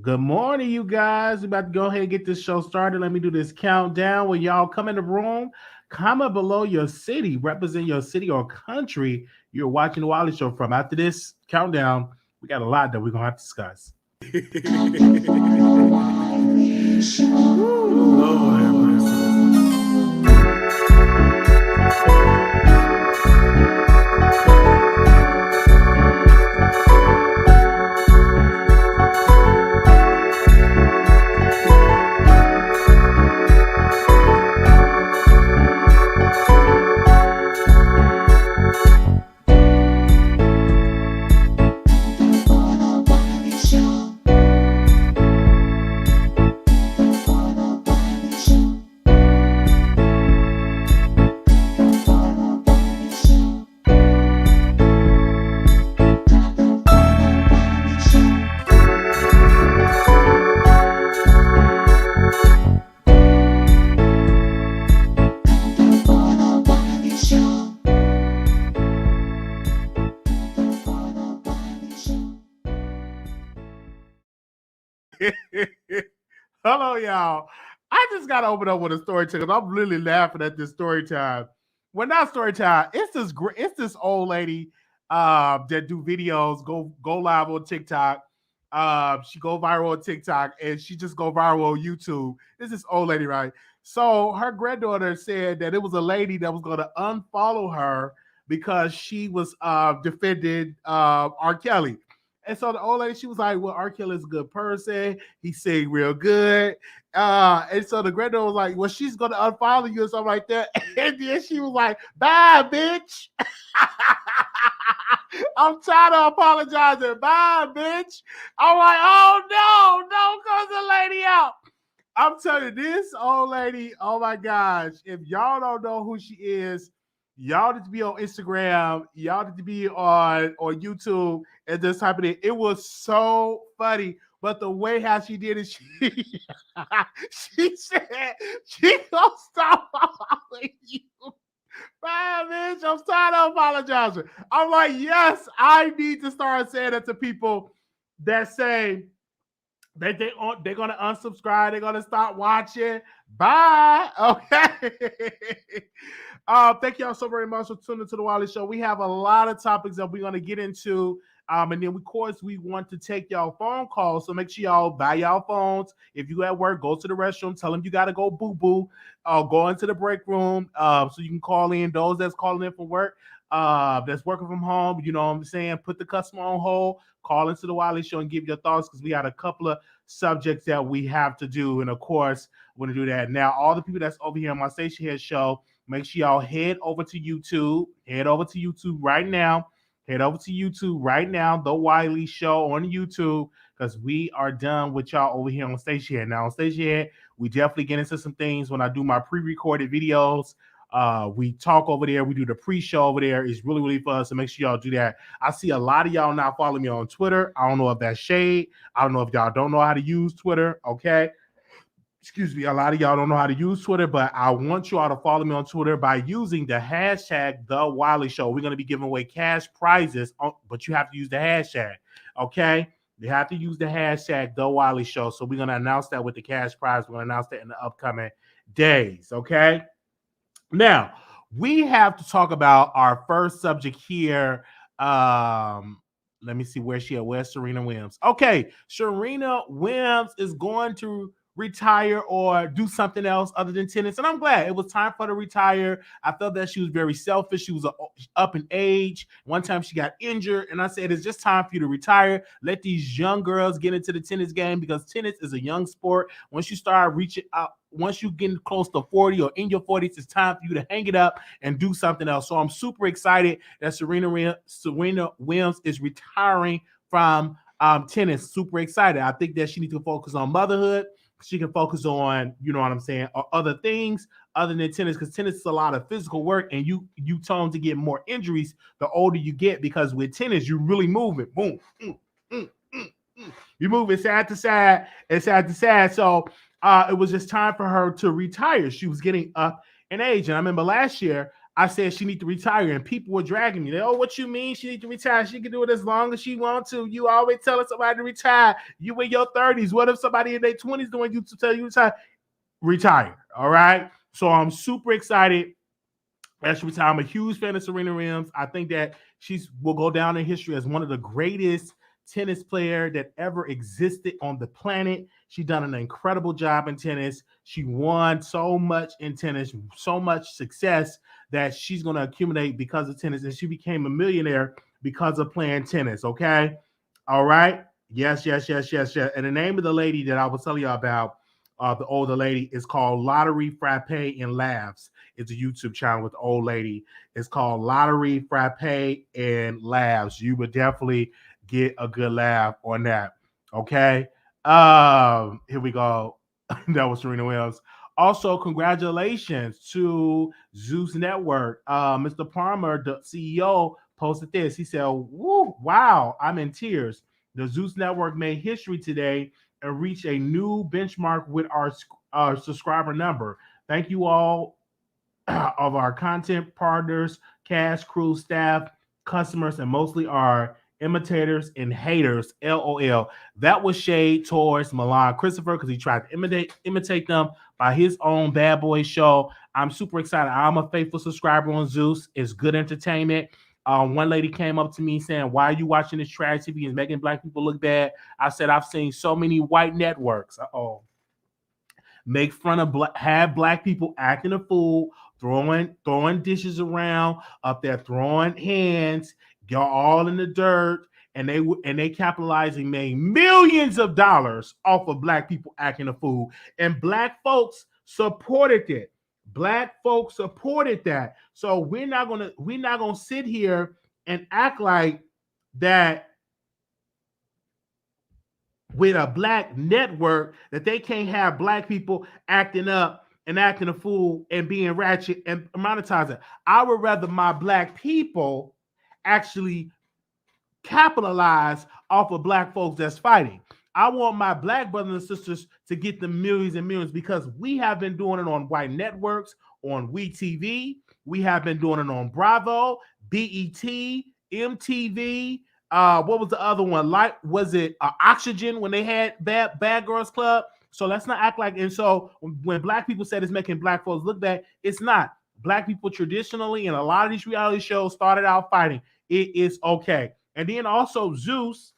Good morning, you guys. We're about to go ahead and get this show started. Let me do this countdown. When y'all come in the room, comment below your city, represent your city or country you're watching the Wiley Show from. After this countdown, we got a lot that we're gonna have to discuss. Hello, y'all. I just gotta open up with a story time because I'm really laughing at this story time. Well, not story time. It's this old lady that do videos, go live on TikTok. She go viral on TikTok and she just go viral on YouTube. This old lady, right? So her granddaughter said that it was a lady that was gonna unfollow her because she was defending R. Kelly. And so the old lady, she was like, well, R. Kelly is a good person. He sing real good. And so the granddaughter was like, well, she's going to unfollow you or something like that. And then she was like, bye, bitch. I'm tired of apologizing. Bye, bitch. I'm like, oh, no, don't cut the lady out. I'm telling you, this old lady, oh my gosh, if y'all don't know who she is, y'all need to be on Instagram, y'all need to be on YouTube and this type of thing. It was so funny. But the way how she did it, she said she gonna stop following you. Man, bitch, I'm tired of apologizing. I'm like, yes, I need to start saying that to people that say they're gonna unsubscribe, they're gonna stop watching. Bye. Okay. Thank y'all so very much for tuning to the Wiley Show. We have a lot of topics that we're gonna get into. And then of course we want to take y'all phone calls. So make sure y'all buy y'all phones. If you at work, go to the restroom, tell them you gotta go boo-boo. Go into the break room so you can call in those that's calling in from work. That's working from home, you know what I'm saying? Put the customer on hold, call into the Wiley Show and give your thoughts because we got a couple of subjects that we have to do. And of course, we're going to do that. Now, all the people that's over here on my Station Head show, make sure y'all head over to YouTube. Head over to YouTube right now. Head over to YouTube right now, The Wiley Show on YouTube, because we are done with y'all over here on Station Head. Now, on Station Head, we definitely get into some things when I do my pre-recorded videos. We talk over there. We do the pre-show over there. It's really, really fun. So make sure y'all do that. I see a lot of y'all now following me on Twitter. I don't know if that's shade. I don't know if y'all don't know how to use Twitter. Okay. Excuse me. A lot of y'all don't know how to use Twitter, but I want you all to follow me on Twitter by using the hashtag The Wiley Show. We're going to be giving away cash prizes, but you have to use the hashtag. Okay. You have to use the hashtag The Wiley Show. So we're going to announce that with the cash prize. We're going to announce that in the upcoming days. Okay. Now, we have to talk about our first subject here. Let me see where's Serena Williams. Okay, Serena Williams is going to retire or do something else other than tennis. And I'm glad it was time for her to retire. I felt that she was very selfish. She was up in age. One time she got injured. And I said, it's just time for you to retire. Let these young girls get into the tennis game because tennis is a young sport. Once you start reaching out, once you get close to 40 or in your 40s, it's time for you to hang it up and do something else. So I'm super excited that Serena Williams is retiring from tennis. Super excited. I think that she needs to focus on motherhood. She can focus on, you know what I'm saying, or other things other than tennis, because tennis is a lot of physical work, and you tend to get more injuries the older you get, because with tennis, you really move it. Boom. You move it side to side and side to side. So it was just time for her to retire. She was getting up in age. And I remember last year, I said she need to retire, and people were dragging me. Oh, what you mean she need to retire? She can do it as long as she wants to. You always telling somebody to retire. You in your 30s. What if somebody in their 20s doing you to tell you to retire? Retire. All right. So I'm super excited. Actually, I'm a huge fan of Serena Williams. I think that she will go down in history as one of the greatest tennis player that ever existed on the planet. She done an incredible job in tennis. She won so much in tennis, so much success that she's going to accumulate because of tennis, and she became a millionaire because of playing tennis. Okay, all right. Yes, yes, yes, yes, yes. And the name of the lady that I was telling you about, the older lady, is called Lottery Frappe and Laughs. It's a YouTube channel with the old lady. It's called Lottery Frappe and Laughs. You would definitely get a good laugh on that. Okay. Here we go. That was Serena Williams. Also, congratulations to Zeus Network. Mr. Palmer, the CEO, posted this. He said, "Woo, wow, I'm in tears. The Zeus Network made history today and reached a new benchmark with our subscriber number. Thank you all of our content partners, cast, crew, staff, customers, and mostly our imitators and haters. LOL." That was shade towards Milan Christopher because he tried to imitate them by his own Bad Boy show. I'm super excited. I'm a faithful subscriber on Zeus. It's good entertainment. One lady came up to me saying, "Why are you watching this trash TV and making black people look bad?" I said, "I've seen so many white networks make fun of have black people acting a fool, throwing dishes around up there, throwing hands, go all in the dirt, and they capitalizing, made millions of dollars off of black people acting a fool, and black folks supported it. Black folks supported that. So we're not gonna sit here and act like that with a black network that they can't have black people acting up and acting a fool and being ratchet and monetizing. I would rather my black people actually capitalize off of black folks that's fighting. I want my black brothers and sisters to get the millions and millions because we have been doing it on white networks, on WeTV. We have been doing it on Bravo, BET, MTV. What was the other one? Like, was it Oxygen when they had Bad Girls Club? So let's not act like. And so when black people said it's making black folks look bad, it's not. Black people traditionally in a lot of these reality shows started out fighting. It is okay. And then also Zeus,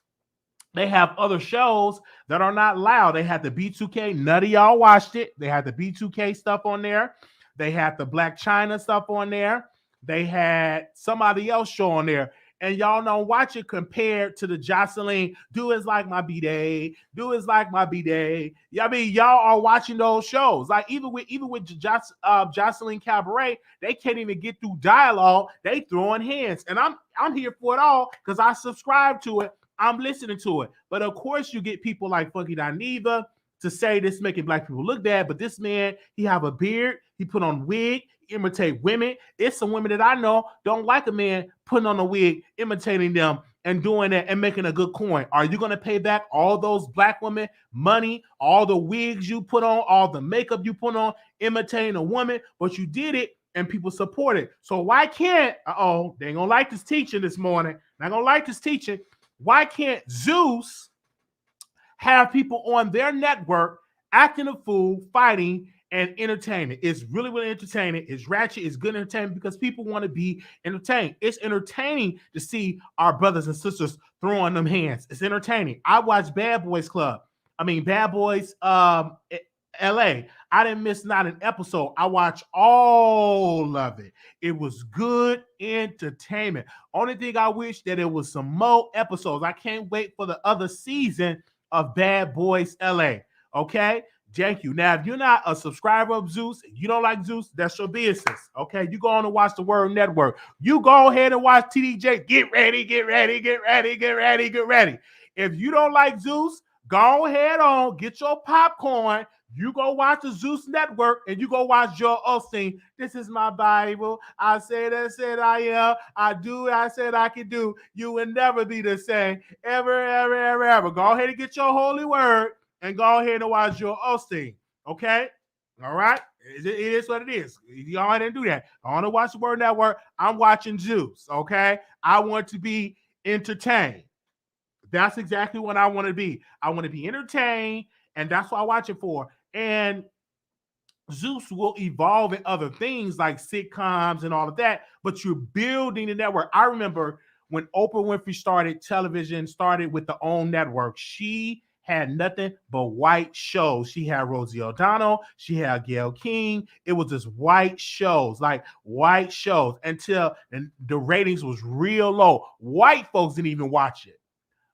they have other shows that are not loud. They had the B2K. None of y'all watched it. They had the B2K stuff on there. They had the Black China stuff on there. They had somebody else show on there. And y'all don't watch it compared to the Jocelyn. Do It's Like My B-Day. Do It's Like My B-Day. I mean, y'all are watching those shows. Like even with Jocelyn Cabaret, they can't even get through dialogue. They throwing hands. And I'm here for it all because I subscribe to it. I'm listening to it. But of course, you get people like Funky Dineva to say this making black people look bad. But this man, he have a beard. He put on wig, imitate women. It's some women that I know don't like a man putting on a wig, imitating them and doing that and making a good coin. Are you going to pay back all those black women money, all the wigs you put on, all the makeup you put on, imitating a woman? But you did it and people support it. So why can't, they ain't going to like this teaching this morning. Not going to like this teaching. Why can't Zeus have people on their network acting a fool, fighting, and entertaining? It's really, really entertaining. It's ratchet. It's good entertainment because people want to be entertained. It's entertaining to see our brothers and sisters throwing them hands. It's entertaining. I watched Bad Boys LA. I didn't miss not an episode. I watched all of it. It was good entertainment. Only thing I wish that it was some more episodes. I can't wait for the other season of Bad Boys LA. Okay? Thank you. Now, if you're not a subscriber of Zeus, you don't like Zeus, that's your business. Okay? You go on and watch the Word Network. You go ahead and watch TDJ. Get ready, get ready, get ready, get ready, get ready. If you don't like Zeus, go ahead on, get your popcorn. You go watch the Zeus Network and you go watch Joel Osteen. This is my Bible. I said I am. I do what I said I can do. You will never be the same. Ever, ever, ever, ever. Go ahead and get your holy word and go ahead and watch Joel Osteen. Okay? All right, it is what it is. Y'all didn't do that. I want to watch the Word Network. I'm watching Zeus. Okay, I want to be entertained. That's exactly what I want to be. I want to be entertained, and that's what I watch it for. And Zeus will evolve in other things like sitcoms and all of that, but you're building the network. I remember when Oprah Winfrey started television, started with the OWN network, she had nothing but white shows. She had Rosie O'Donnell, she had Gayle King. It was just white shows, like white shows until the ratings was real low. White folks didn't even watch it.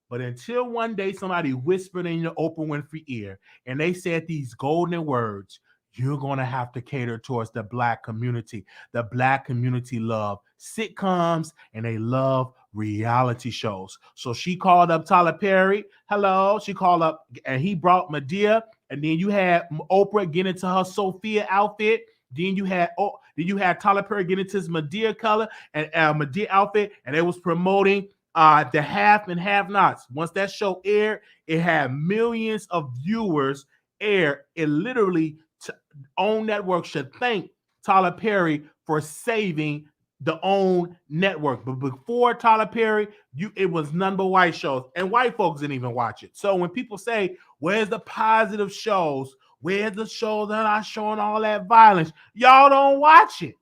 But until one day somebody whispered in your Oprah Winfrey ear and they said these golden words, you're going to have to cater towards the black community. The black community love sitcoms and they love reality shows. So she called up Tyler Perry. Hello. She called up and he brought Medea. And then you had Oprah get into her Sophia outfit. Then you had Tyler Perry get into his Medea color and Medea outfit, and they was promoting the Half and Have Nots. Once that show aired, it had millions of viewers air. It literally OWN network should thank Tyler Perry for saving the OWN network. But before Tyler Perry, it was none but white shows, and white folks didn't even watch it. So when people say, "Where's the positive shows? Where's the shows that are showing all that violence?" Y'all don't watch it.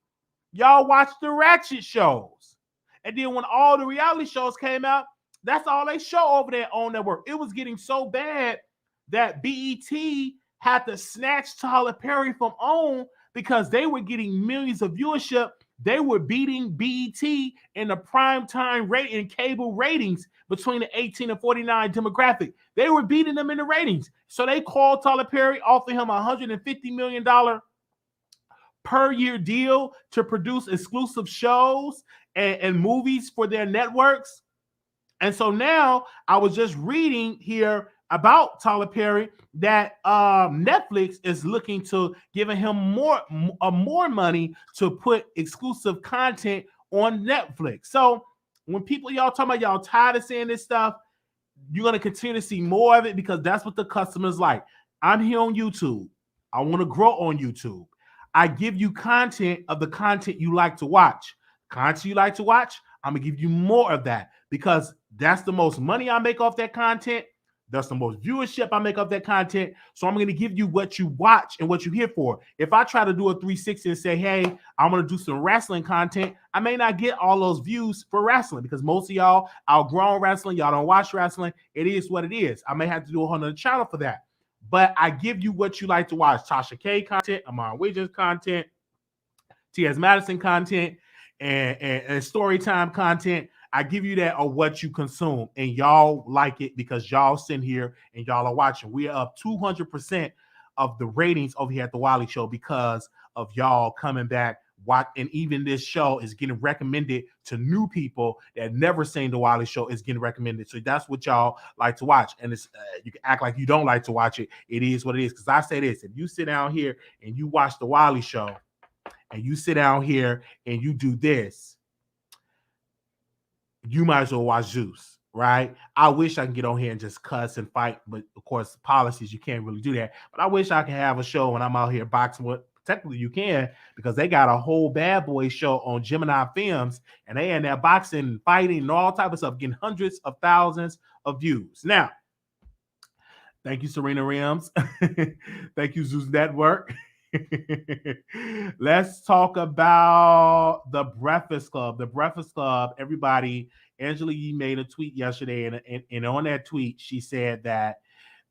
Y'all watch the ratchet shows. And then when all the reality shows came out, that's all they show over there on network. It was getting so bad that BET had to snatch Tyler Perry from OWN because they were getting millions of viewership. They were beating BET in the prime time rate in cable ratings between the 18 and 49 demographic. They were beating them in the ratings. So they called Tyler Perry, offered him $150 million per year deal to produce exclusive shows and movies for their networks. And so now I was just reading here about Tyler Perry that Netflix is looking to giving him more money to put exclusive content on Netflix. So when people y'all talking about y'all tired of seeing this stuff, you're gonna continue to see more of it because that's what the customers like. I'm here on YouTube. I want to grow on YouTube. I give you content of the content you like to watch. Content you like to watch, I'm gonna give you more of that because that's the most money I make off that content. That's the most viewership I make off that content. So I'm going to give you what you watch and what you're here for. If I try to do a 360 and say, hey, I'm going to do some wrestling content, I may not get all those views for wrestling because most of y'all outgrown wrestling. Y'all don't watch wrestling. It is what it is. I may have to do a whole other channel for that. But I give you what you like to watch. Tasha K content, Amon Wiggins content, T.S. Madison content, and story time content. I give you that or what you consume, and y'all like it because y'all sitting here and y'all are watching. We are up 200% of the ratings over here at the Wiley Show because of y'all coming back. And even this show is getting recommended to new people that never seen the Wiley Show. Is getting recommended, so that's what y'all like to watch. And it's you can act like you don't like to watch it. It is what it is. Because I say this: if you sit down here and you watch the Wiley Show, and you sit down here and you do this, you might as well watch Zeus, right? I wish I can get on here and just cuss and fight, but of course, policies, you can't really do that. But I wish I could have a show when I'm out here boxing with. Technically, you can because they got a whole Bad Boy show on Gemini Films, and they in there boxing and fighting and all type of stuff, getting hundreds of thousands of views. Now, thank you, Serena Williams. Thank you, Zeus Network. Let's talk about the Breakfast Club. The Breakfast Club, everybody, Angela Yee made a tweet yesterday, and on that tweet, she said that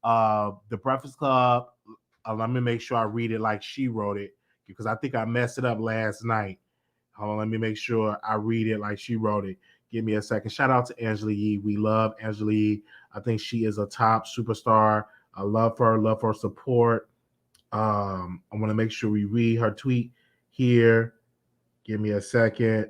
the Breakfast Club, let me make sure I read it like she wrote it, because I think I messed it up last night. Hold on, let me make sure I read it like she wrote it. Give me a second. Shout out to Angela Yee. We love Angela Yee. I think she is a top superstar. I love her support. I want to make sure we read her tweet here. Give me a second.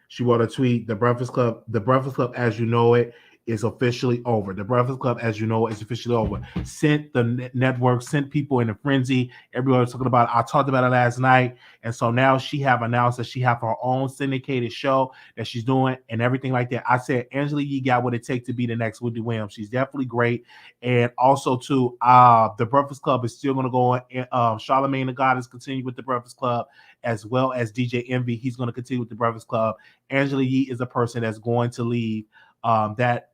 She wrote a tweet. The Breakfast Club, as you know it, is officially over. The Breakfast Club, as you know, is officially over. Sent the network, sent people in a frenzy. Everybody was talking about it. I talked about it last night. And so now she have announced that she have her own syndicated show that she's doing and everything like that. I said, Angela Yee got what it takes to be the next Wendy Williams. She's definitely great. And also, too, the Breakfast Club is still going to go on. Charlamagne the God is continuing with the Breakfast Club, as well as DJ Envy. He's going to continue with the Breakfast Club. Angela Yee is a person that's going to leave that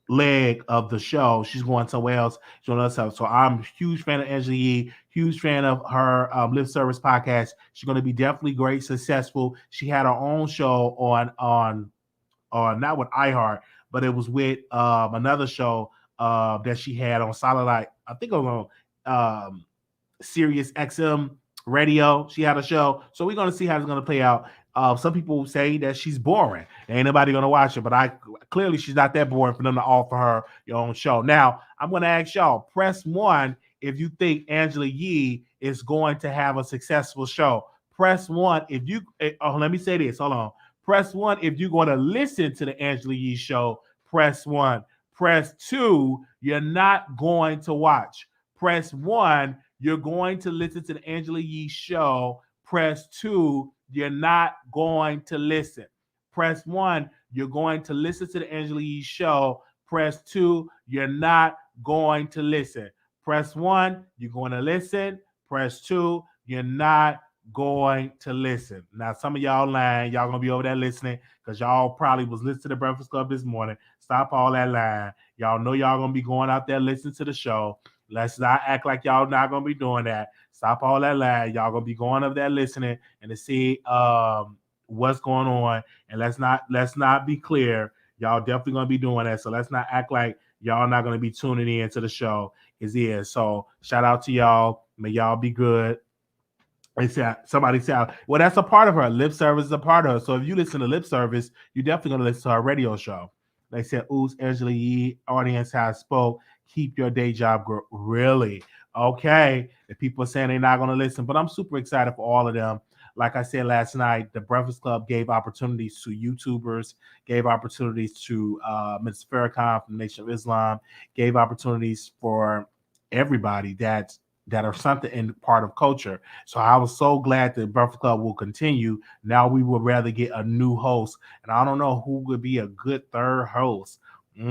leg of the show. She's going somewhere else. So I'm a huge fan of Angela Yee, huge fan of her Live Service podcast. She's going to be definitely great, successful. She had her own show on not with iHeart, but it was with another show that she had on Satellite. I think it was on Sirius XM radio. She had a show. So we're going to see how it's going to play out. Some people say that she's boring. Ain't nobody going to watch her, but clearly she's not that boring for them to offer her your own show. Now, I'm going to ask y'all, press 1 if you think Angela Yee is going to have a successful show. Press 1 if you, let me say this. Hold on. Press 1 if you're going to listen to the Angela Yee show. Press 1. Press 2, you're not going to watch. Press 1, you're going to listen to the Angela Yee show. Press 2, you're not going to listen. Press 1, you're going to listen to the Angela Yee show. Press 2, you're not going to listen. Press 1, you're going to listen. Press 2, you're not going to listen. Now, some of y'all lying. Y'all going to be over there listening because y'all probably was listening to the Breakfast Club this morning. Stop all that lying. Y'all know y'all going to be going out there listening to the show. Let's not act like y'all not going to be doing that. Stop all that lying. Y'all going to be going up there listening and to see what's going on. And let's not be clear. Y'all definitely going to be doing that. So let's not act like y'all not going to be tuning in to the show. So shout out to y'all. May y'all be good. Somebody said, well, that's a part of her. Lip service is a part of her. So if you listen to Lip Service, you're definitely going to listen to her radio show. They said, ooh, Angela Yee, audience has spoke. Keep your day job, girl. Really? Okay. The people are saying they're not going to listen, but I'm super excited for all of them. Like I said last night, the Breakfast Club gave opportunities to YouTubers, gave opportunities to Ms. Farrakhan from Nation of Islam, gave opportunities for everybody that are something in part of culture. So I was so glad the Breakfast Club will continue. Now we would rather get a new host. And I don't know who would be a good third host. I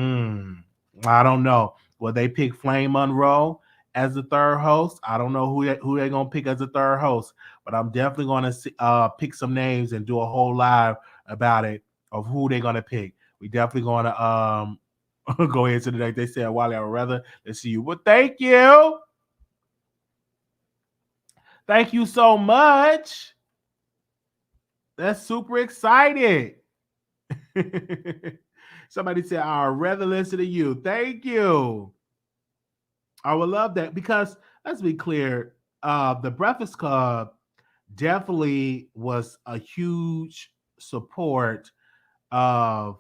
don't know. Will they pick Flame Monroe as the third host? I don't know who they're going to pick as the third host. But I'm definitely going to pick some names and do a whole live about it of who they're going to pick. We definitely going to go into the next. They said, Wiley, I would rather let's see you. Well, thank you. Thank you so much. That's super excited. Somebody said, I'd rather listen to you. Thank you. I would love that because let's be clear. The Breakfast Club definitely was a huge support of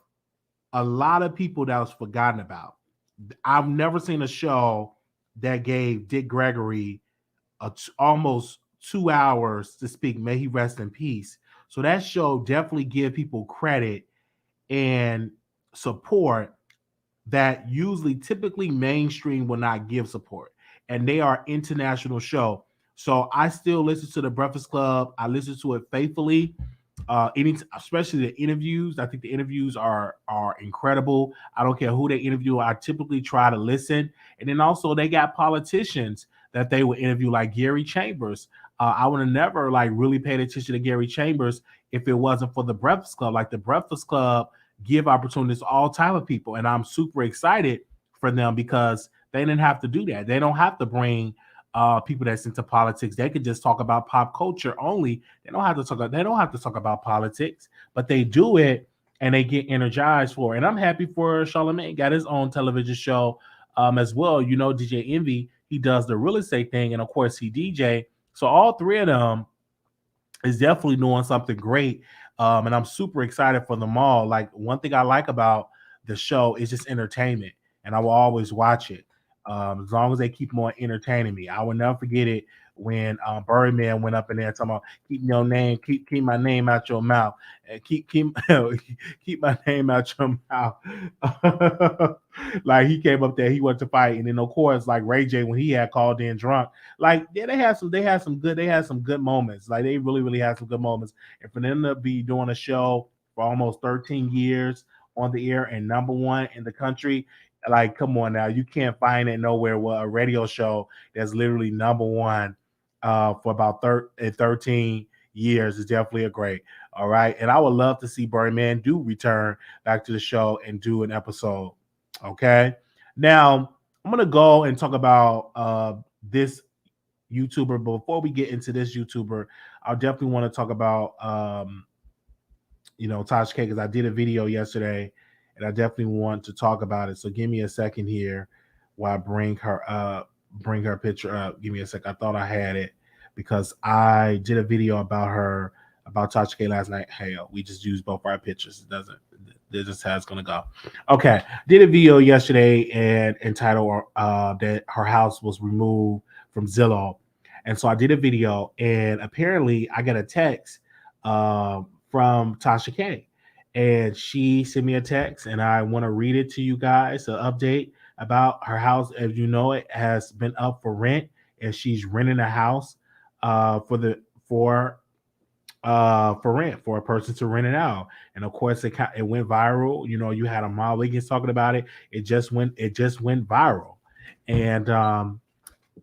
a lot of people that was forgotten about. I've never seen a show that gave Dick Gregory almost 2 hours to speak. May he rest in peace. So that show definitely give people credit and support that typically mainstream will not give support. And they are international show. So I still listen to the Breakfast Club. I listen to it faithfully. Especially the interviews. I think the interviews are incredible. I don't care who they interview. I typically try to listen. And then also they got politicians that they would interview, like Gary Chambers. I would have never really paid attention to Gary Chambers if it wasn't for the Breakfast Club. Like the Breakfast Club give opportunities to all type of people, and I'm super excited for them because they didn't have to do that. They don't have to bring people that's into politics. They could just talk about pop culture only. They don't have to talk about politics, but they do it and they get energized for it. And I'm happy for Charlamagne. Got his own television show as well. You know, DJ Envy, he does the real estate thing, and of course he DJ. So all three of them is definitely doing something great. And I'm super excited for them all. Like one thing I like about the show is just entertainment, and I will always watch it. As long as they keep on entertaining me, I will never forget it when Birdman went up in there talking about keep your name, keep my name out your mouth, and keep keep my name out your mouth. Like he came up there, he wanted to fight, and then of course, like Ray J when he had called in drunk, like yeah, they had some good moments. Like they really had some good moments, and for them to be doing a show for almost 13 years on the air and number one in the country. Like, come on now, you can't find it nowhere. Well, a radio show that's literally number one for about 13 years is definitely a great. All right. And I would love to see Birdman do return back to the show and do an episode. Okay. Now, I'm going to go and talk about this YouTuber. But before we get into this YouTuber, I definitely want to talk about, Tasha K, because I did a video yesterday and I definitely want to talk about it. So give me a second here while I bring her picture up. Give me a sec. I thought I had it because I did a video about Tasha K last night. Hey, we just used both our pictures. It doesn't. This is how it's gonna go. Okay, did a video yesterday and entitled that her house was removed from Zillow, and so I did a video and apparently I got a text from Tasha K, and she sent me a text, and I want to read it to you guys. An update about her house, as you know, it has been up for rent, and she's renting a house for rent for a person to rent it out. And of course, it went viral. You know, you had a Mom Wiggins talking about it. It just went viral, and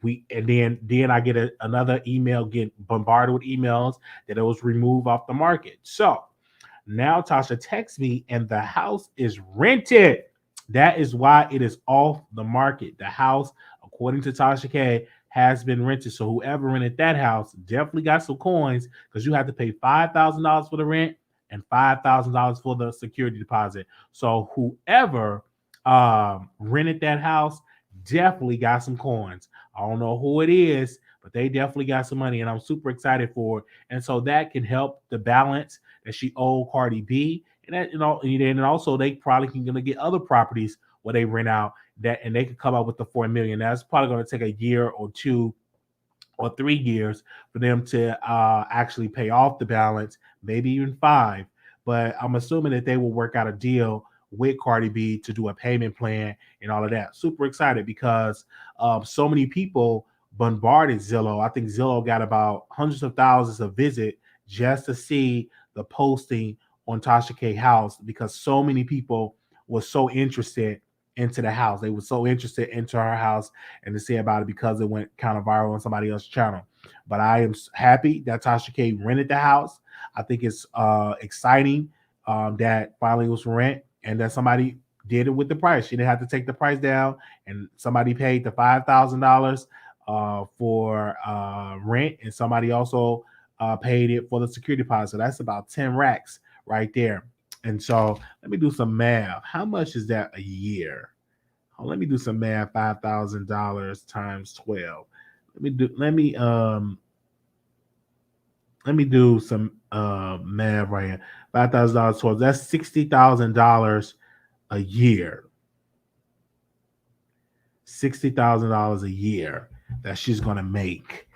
then I get another email, get bombarded with emails that it was removed off the market. So now Tasha texts me, and the house is rented. That is why it is off the market. The house, according to Tasha K, has been rented. So whoever rented that house definitely got some coins, because you have to pay $5,000 for the rent and $5,000 for the security deposit. So whoever rented that house definitely got some coins. I don't know who it is, but they definitely got some money, and I'm super excited for it. And so that can help the balance that she owed Cardi B, and that and also they probably can gonna get other properties where they rent out that, and they could come up with the $4 million. That's probably going to take a year or 2 or 3 years for them to actually pay off the balance, maybe even 5. But I'm assuming that they will work out a deal with Cardi B to do a payment plan and all of that. Super excited because so many people bombarded Zillow. I think Zillow got about hundreds of thousands of visits just to see the posting on Tasha K house, because so many people were so interested into the house. They were so interested into her house and to say about it because it went kind of viral on somebody else's channel. But I am happy that Tasha K rented the house. I think it's exciting that finally was rent, and that somebody did it with the price. She didn't have to take the price down, and somebody paid the $5,000 for rent, and somebody also paid it for the security deposit. So that's about 10 racks right there. And so let me do some math. How much is that a year? Oh, let me do some math. $5,000 times 12. Let me do some math right here. $5,000 12. That's $60,000 a year. $60,000 a year that she's gonna make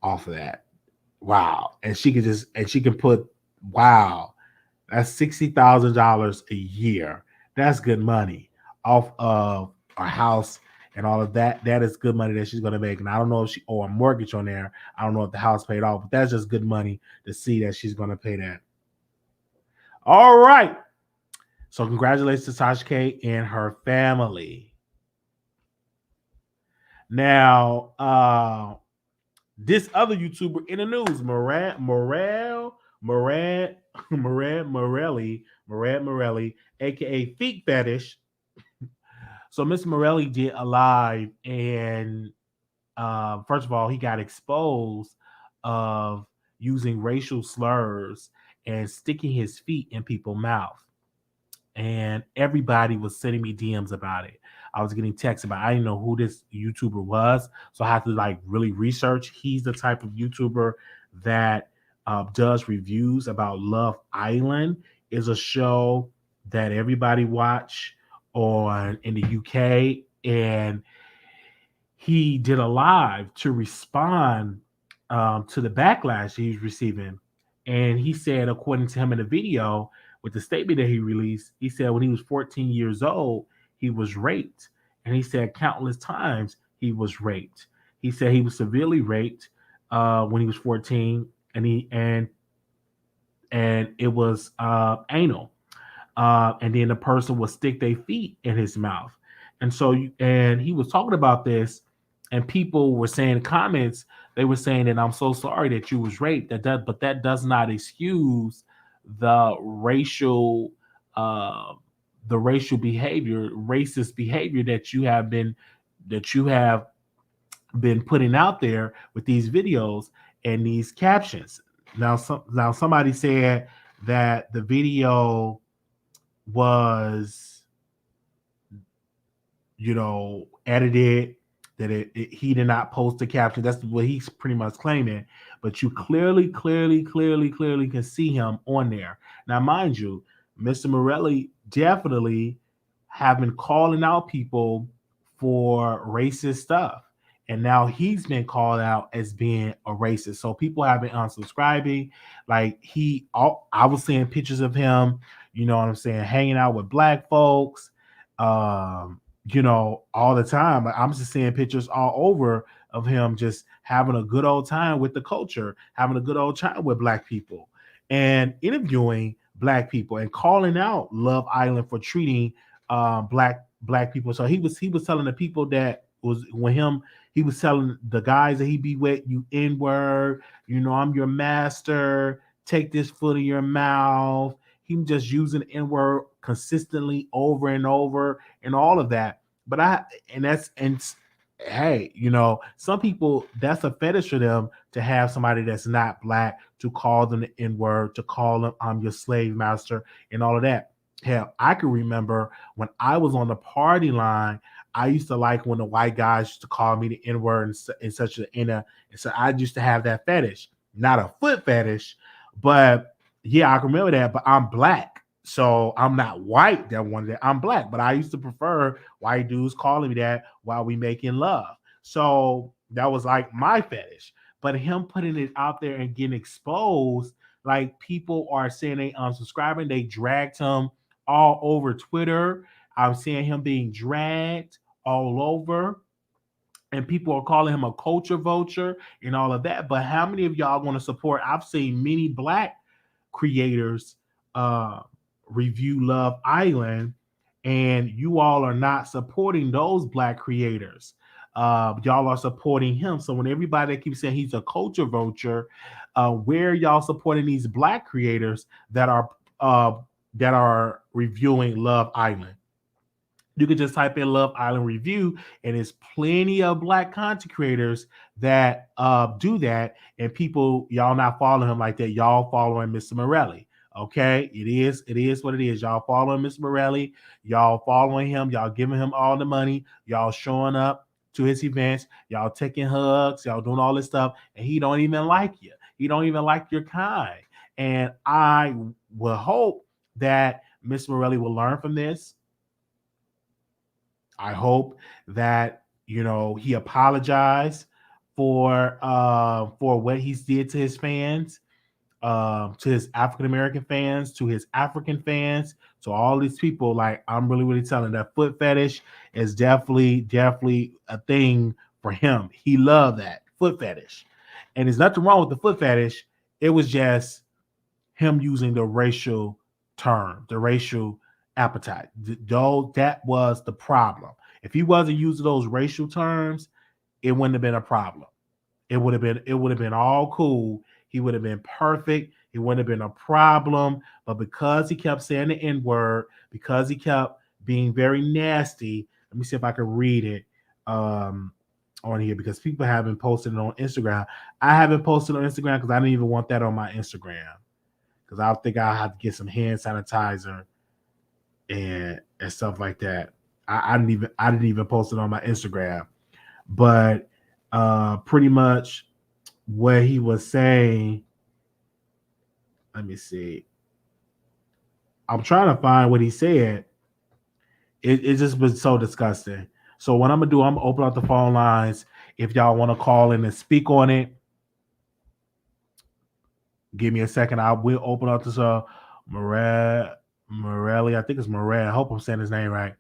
off of that. Wow. And she can put wow. That's $60,000 a year. That's good money off of a house and all of that. That is good money that she's going to make. And I don't know if she owe a mortgage on there. I don't know if the house paid off, but that's just good money to see that she's going to pay that. All right. So congratulations to Tasha K and her family. Now, this other YouTuber in the news, Murad Merali, aka Feet Fetish. So Mr. Merali did a live, and first of all, he got exposed of using racial slurs and sticking his feet in people's mouth. And everybody was sending me DMs about it. I was getting texts about it. I didn't know who this YouTuber was, so I had to really research. He's the type of YouTuber that does reviews about Love Island. Is a show that everybody watch in the UK, and he did a live to respond to the backlash he's receiving. And he said, according to him in the video, with the statement that he released, he said when he was 14 years old, he was raped. And he said countless times he was raped. He said he was severely raped when he was 14, and it was anal. And then the person would stick their feet in his mouth. And so, and he was talking about this, and people were saying comments. They were saying that I'm so sorry that you was raped. But that does not excuse the uh, racial behavior, racist behavior that you have been putting out there with these videos and these captions. Now somebody said that the video was, edited, that he did not post the caption. That's what he's pretty much claiming. But you clearly can see him on there. Now, mind you, Mr. Morelli definitely have been calling out people for racist stuff. And now he's been called out as being a racist. So people have been unsubscribing. Like I was seeing pictures of him, you know what I'm saying, hanging out with black folks, all the time. Like, I'm just seeing pictures all over of him just having a good old time with the culture, having a good old time with black people, and interviewing black people and calling out Love Island for treating black people. So he was telling the people that was with him, he was telling the guys that he be with, you N-word, I'm your master, take this foot in your mouth. He was just using N-word consistently over and over and all of that. But hey, some people, that's a fetish for them to have somebody that's not black to call them the N-word, to call them I'm your slave master and all of that. Hell, I can remember when I was on the party line, I used to like when the white guys used to call me the N-word and such and so I used to have that fetish. Not a foot fetish, but yeah, I can remember that. But I'm black, so I'm not white. That one day I'm black, but I used to prefer white dudes calling me that while we making love. So that was like my fetish. But him putting it out there and getting exposed, like people are saying they unsubscribing, they dragged him all over Twitter. I'm seeing him being dragged all over, and people are calling him a culture vulture and all of that. But how many of y'all want to support? I've seen many black creators uh, review Love Island, and you all are not supporting those black creators. Y'all are supporting him. So when everybody keeps saying he's a culture vulture, where y'all supporting these black creators uh, that are reviewing Love Island? You can just type in Love Island review, and there's plenty of black content creators that do that. And people, y'all not following him like that. Y'all following Mr. Morelli. Okay, it is what it is. Y'all following Mr. Morelli. Y'all following him. Y'all giving him all the money. Y'all showing up to his events. Y'all taking hugs. Y'all doing all this stuff, and he don't even like you. He don't even like your kind. And I will hope that Mr. Morelli will learn from this. I hope that he apologized for what he did to his fans, to his African American fans, to his African fans, to all these people. Like, I'm really telling that foot fetish is definitely a thing for him. He loved that foot fetish, and there's nothing wrong with the foot fetish. It was just him using the racial term, the racial appetite. Though that was the problem. If he wasn't using those racial terms, it wouldn't have been a problem. It would have been all cool. He would have been perfect. It wouldn't have been a problem. But because he kept saying the N-word, because he kept being very nasty, let me see if I can read it on here, because people haven't posted it on Instagram. I haven't posted on Instagram because I didn't even want that on my Instagram, because I think I'll have to get some hand sanitizer and stuff like that. I didn't even post it on my Instagram, but pretty much what he was saying. Let me see. I'm trying to find what he said. It just was so disgusting. So what I'm gonna do, I'm gonna open up the phone lines. If y'all want to call in and speak on it, give me a second. I will open up this Murad Merali. I think it's Murad. I hope I'm saying his name right.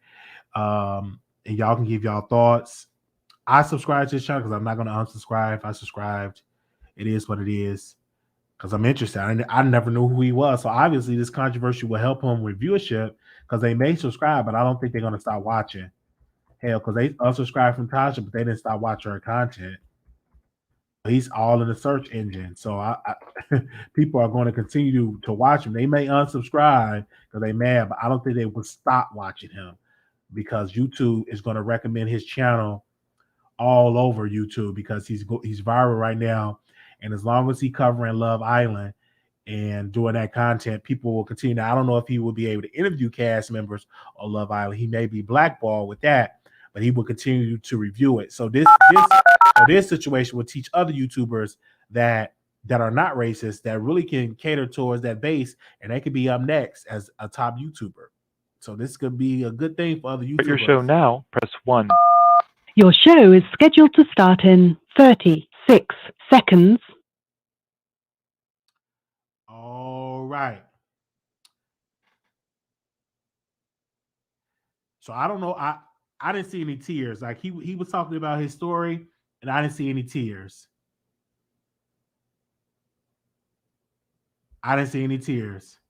And y'all can give y'all thoughts. I subscribe to this channel because I'm not gonna unsubscribe. If I subscribed, it is what it is. Because I'm interested. I never knew who he was. So obviously this controversy will help him with viewership because they may subscribe, but I don't think they're gonna stop watching. Hell, because they unsubscribed from Tasha, but they didn't stop watching her content. He's all in the search engine. So people are going to continue to watch him. They may unsubscribe because they mad, but I don't think they will stop watching him because YouTube is going to recommend his channel all over YouTube because he's viral right now. And as long as he covering Love Island and doing that content, people will continue. Now, I don't know if he will be able to interview cast members on Love Island. He may be blackballed with that, but he will continue to review it. So this situation will teach other YouTubers that are not racist that really can cater towards that base, and they could be up next as a top YouTuber. So this could be a good thing for other YouTubers. Your show now, press 1. Your show is scheduled to start in 36 seconds. All right. So I don't know. I didn't see any tears. Like he was talking about his story, and I didn't see any tears. I didn't see any tears.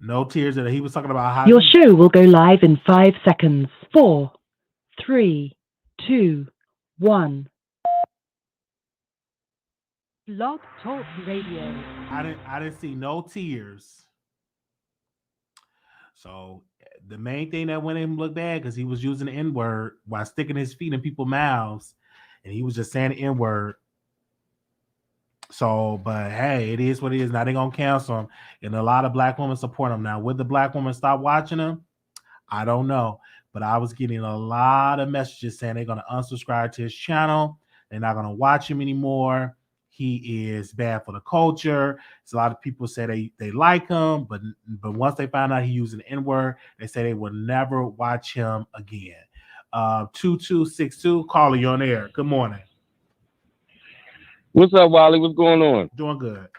No tears. That he was talking about how your show will go live in 5 seconds. 4, 3, 2, 1. Blog Talk Radio. I didn't see no tears. So the main thing that went him look bad because he was using the N-word while sticking his feet in people's mouths, and he was just saying the N-word. So, but hey, it is what it is. Now they're gonna cancel him, and a lot of black women support him. Now, would the black woman stop watching him? I don't know, but I was getting a lot of messages saying they're gonna unsubscribe to his channel. They're not gonna watch him anymore. He is bad for the culture. So a lot of people say they like him, but once they find out he using the N-word, they say they will never watch him again. 2262, caller, you on air. Good morning. What's up, Wiley? What's going on? Doing good.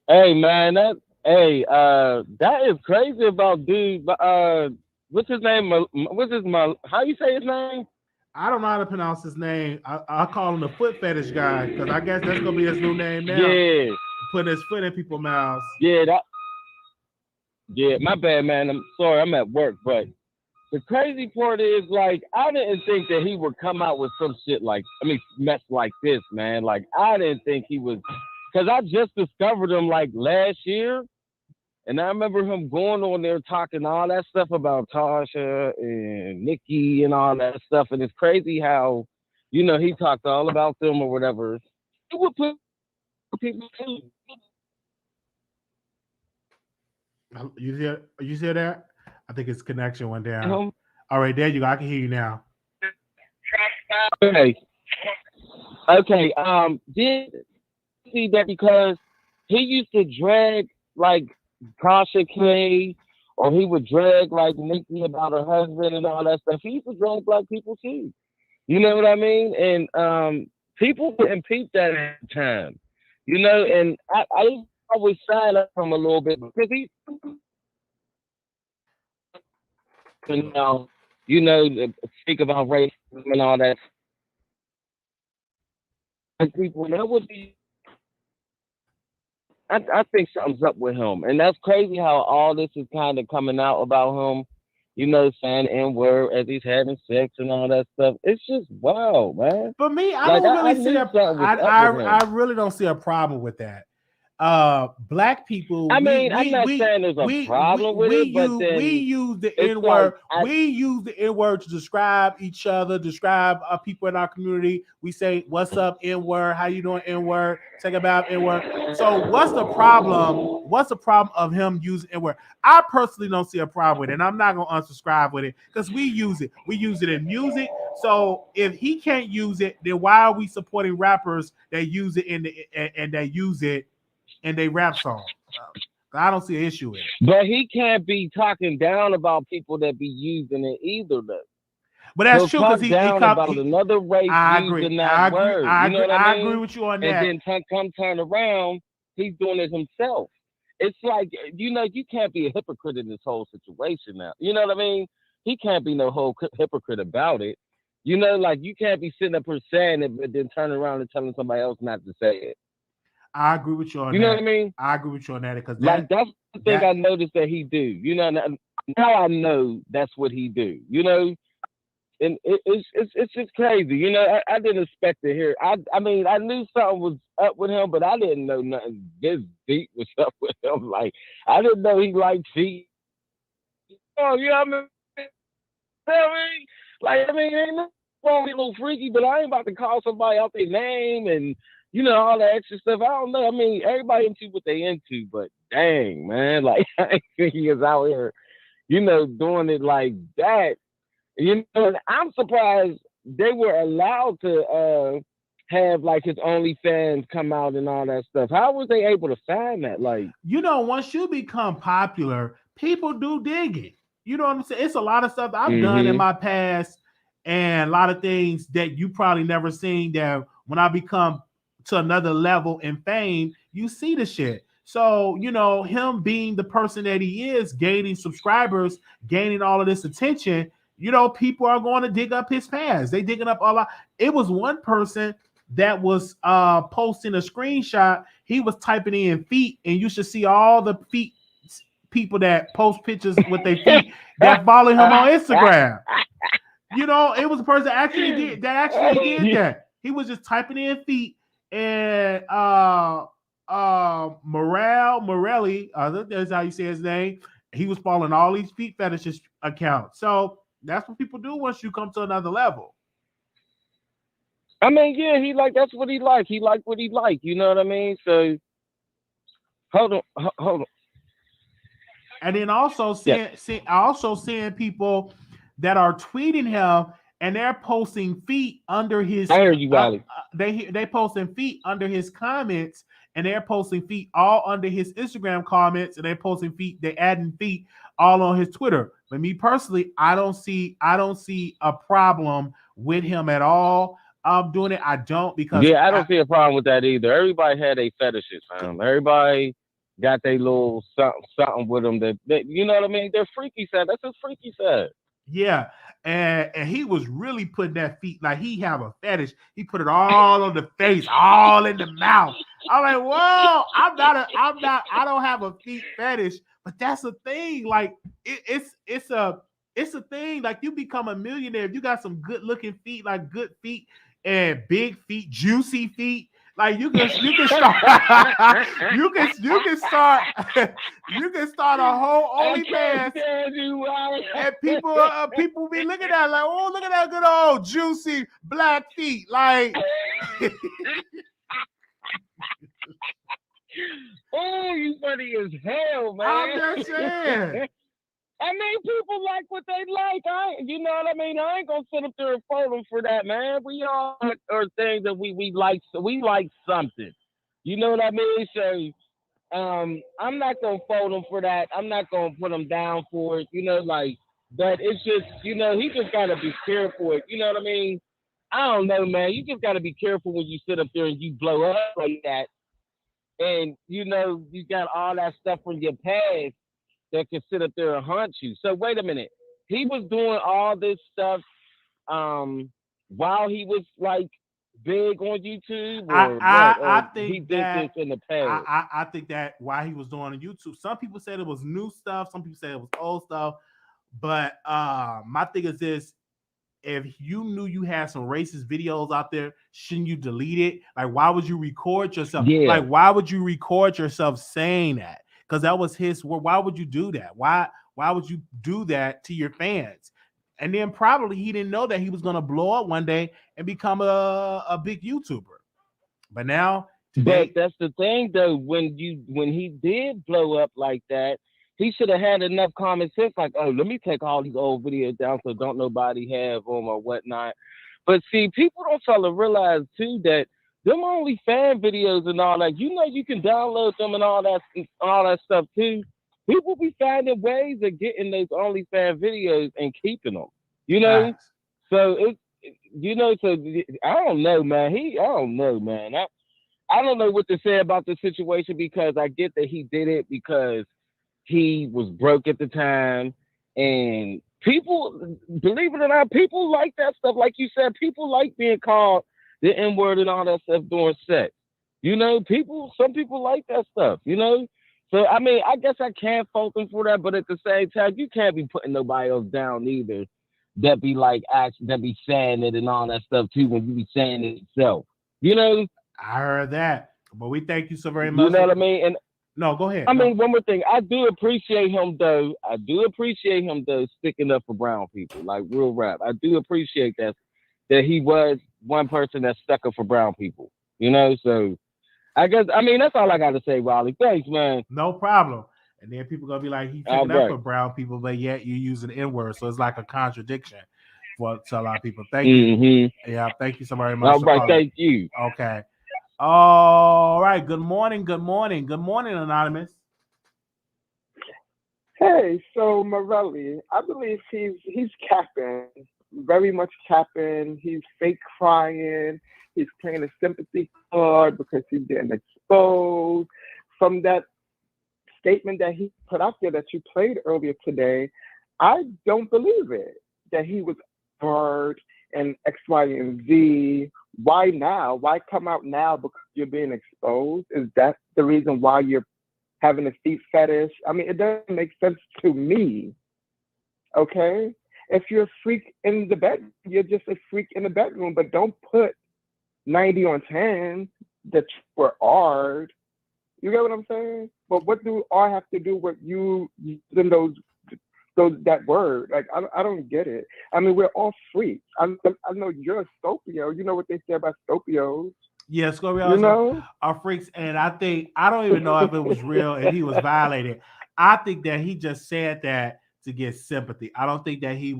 Hey, man, that is crazy about dude. What's his name? How you say his name? I don't know how to pronounce his name. I call him the foot fetish guy because I guess that's gonna be his new name now. Yeah, putting his foot in people's mouths. Yeah, my bad, man. I'm sorry, I'm at work, but the crazy part is, like, I didn't think that he would come out with some shit mess like this, man. Like, I didn't think he was, because I just discovered him, like, last year, and I remember him going on there talking all that stuff about Tasha and Nikki and all that stuff, and it's crazy how, he talked all about them or whatever. It would put people too. You hear that? I think his connection went down. All right, there you go. I can hear you now. Okay. Did see that because he used to drag like Tasha K, or he would drag like Nikki about her husband and all that stuff. He used to drag black people too. You know what I mean? And people didn't peep that at the time. And I always side up from him a little bit because he speak about racism and all that. And people, that would be. I think something's up with him, and that's crazy how all this is kind of coming out about him. Saying N-word as he's having sex and all that stuff. It's just wow, man. For me, I really don't see a problem with that. Black people. I'm not saying there's a problem with it, but we use the N-word. We use the N-word to describe each other, describe people in our community. We say, "What's up, N-word? How you doing, N-word? Take about N-word." So, what's the problem? What's the problem of him using N-word? I personally don't see a problem with it, and I'm not gonna unsubscribe with it because we use it. We use it in music. So, if he can't use it, then why are we supporting rappers that use it and they use it in their rap song? I don't see an issue with it. But he can't be talking down about people that be using it either, though. But that's He'll true because talk down about he another race I agree. using that word. You know what I agree mean? with you on And that. then turn around, he's doing it himself. It's like, you can't be a hypocrite in this whole situation now. You know what I mean? He can't be no whole hypocrite about it. Like you can't be sitting up here saying it, but then turning around and telling somebody else not to say it. I agree with you on that. You know what I mean? I agree with you on that because that's the thing I noticed that he do. Now I know that's what he do. And it's just crazy. I didn't expect to hear. I mean, I knew something was up with him, but I didn't know nothing this deep was up with him. Like I didn't know he liked feet. Oh, you know what I mean? Ain't no wrong, a little freaky, but I ain't about to call somebody out their name and all that extra stuff. I don't know. I mean, everybody into what they into, but dang, man, like I ain't think he is out here, doing it like that. I'm surprised they were allowed to have like his OnlyFans come out and all that stuff. How was they able to find that? Like, once you become popular, people do dig it. You know what I'm saying? It's a lot of stuff I've done in my past and a lot of things that you probably never seen that when I become to another level in fame, you see the shit. So, him being the person that he is, gaining subscribers, gaining all of this attention, people are going to dig up his past. They digging up a lot. It was one person that was posting a screenshot. He was typing in feet, and you should see all the feet people that post pictures with their feet that follow him on Instagram. It was a person that actually did that. He was just typing in feet, and Murad Merali, that's how you say his name. He was following all these feet fetishes accounts. So that's what people do once you come to another level. I mean, yeah, that's what he like. He liked what he liked. You know what I mean? So hold on. And then also seeing people that are tweeting him and they're posting feet under his. I heard you, Wiley. They posting feet under his comments, and they're posting feet all under his Instagram comments, and they're posting feet. They adding feet all on his Twitter. But me personally, I don't see a problem with him at all. Doing it, I don't because I don't see a problem with that either. Everybody had a fetishes, man. Everybody got their little something with them that you know what I mean. They're freaky side. That's his freaky side. Yeah, and he was really putting that feet like he have a fetish. He put it all on the face, all in the mouth. I'm like, whoa! I don't have a feet fetish, but that's a thing. Like it's a thing. Like you become a millionaire if you got some good looking feet, like good feet and big feet, juicy feet. Like you can start you can start a whole OnlyFans and people be looking at it like, oh, look at that good old juicy black feet. Like oh, you funny as hell, man. I'm just saying. I mean, people like what they like. You know what I mean? I ain't gonna sit up there and fold them for that, man. We all are things that we like. So we like something. You know what I mean? So, I'm not gonna fold them for that. I'm not gonna put them down for it. But it's just, he just gotta be careful. You know what I mean? I don't know, man. You just gotta be careful when you sit up there and you blow up like that, and you got all that stuff from your past that can sit up there and haunt you. So wait a minute. He was doing all this stuff while he was like big on YouTube, or I think he did this in the past. I think that while he was doing on YouTube, some people said it was new stuff, some people said it was old stuff. But my thing is this: if you knew you had some racist videos out there, shouldn't you delete it? Like, why would you record yourself? Yeah. Like, why would you record yourself saying that? Because that was his word. Why would you do that? Why would you do that to your fans? And then probably he didn't know that he was going to blow up one day and become a big YouTuber. But now, today, but that's the thing, though. When he did blow up like that, he should have had enough common sense. Like, oh, let me take all these old videos down so don't nobody have them or whatnot. But see, people don't try to realize too that them only fan videos and all that. You know, you can download them and all that stuff too. People be finding ways of getting those OnlyFans videos and keeping them. You know, Facts. so so I don't know, man. I don't know, man. I don't know what to say about the situation because I get that he did it because he was broke at the time, and people, believe it or not, people like that stuff. Like you said, people like being called the N word and all that stuff during sex. You know, some people like that stuff. You know, so I mean, I guess I can't fault him for that, but at the same time, you can't be putting nobody else down either. That be like that be saying it and all that stuff too when you be saying it yourself. You know, I heard that. But we thank you so very you much. know what I mean? And No, go ahead. I No. mean, one more thing. I do appreciate him though. Sticking up for brown people, like real rap. I do appreciate that he was one person that stuck up for brown people. You know, so I mean that's all I got to say, Wiley. Thanks, man. No problem. And then people gonna be like, he's All taking up right. for brown people, but yet you use an N word, so it's like a contradiction to a lot of people. Thank you. Mm-hmm. Yeah, thank you so very much All for right. calling. Thank you. Okay. All right. Good morning. Good morning. Good morning, Anonymous. Hey, so Morelli, I believe he's capping, very much capping. He's fake crying. He's playing a sympathy card because he's getting exposed. From that statement that he put out there that you played earlier today, I don't believe it. That he was hurt and X, Y, and Z. Why now? Why come out now because you're being exposed? Is that the reason why you're having a feet fetish? I mean, it doesn't make sense to me. Okay? If you're a freak in the bed, you're just a freak in the bedroom, but don't put 90 on 10 that were art. You get what I'm saying? But what do art have to do with you using that word? Like, I don't get it. I mean, we're all freaks. I know you're a Scorpio. You know what they say about Scorpios. Yeah, Scorpios You know? are freaks, and I don't even know if it was real and he was violated. I think that he just said that to get sympathy. I don't think that he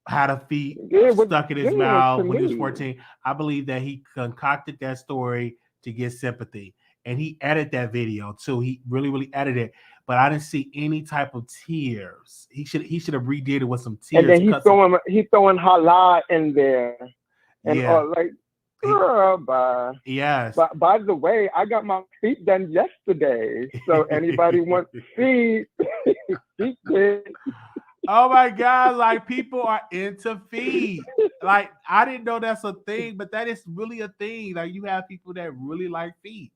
had a feet stuck in his mouth when he was 14. I believe that he concocted that story to get sympathy. And he edited that video too. He really, really edited it. But I didn't see any type of tears. He should have redid it with some tears. And then he's throwing hala in there. And yeah. Like, girl, bye. Yes. But by the way, I got my feet done yesterday. So anybody want feet? Feet did. Oh my God, like people are into feet. Like I didn't know that's a thing, but that is really a thing. Like you have people that really like feet.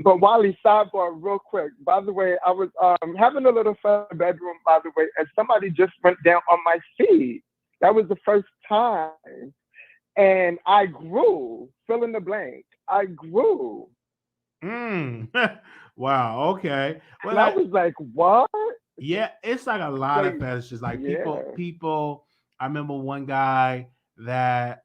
But Wiley, sidebar real quick. By the way, I was having a little fun in the bedroom, by the way, and somebody just went down on my feet. That was the first time. And I grew, fill in the blank. I grew. Wow, okay. Well, and I was like, what? Yeah, it's like a lot of fetishes. Like people. I remember one guy that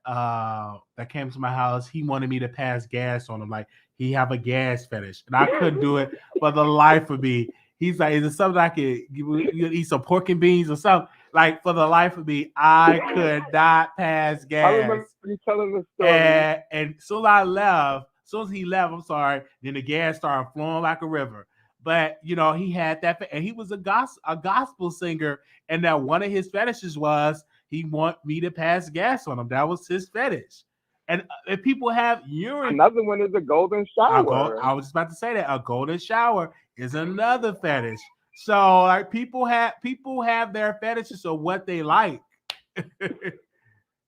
came to my house. He wanted me to pass gas on him. Like he have a gas fetish, and I couldn't do it for the life of me. He's like, is it something I could eat some pork and beans or something? Like for the life of me, I could not pass gas. I remember you telling the story. And soon as he left, I'm sorry. Then the gas started flowing like a river. But he had that, and he was a gospel singer, and that one of his fetishes was he want me to pass gas on him. That was his fetish. And if people have urine, another one is a golden shower. I was just about to say that a golden shower is another fetish. So like people have their fetishes of what they like.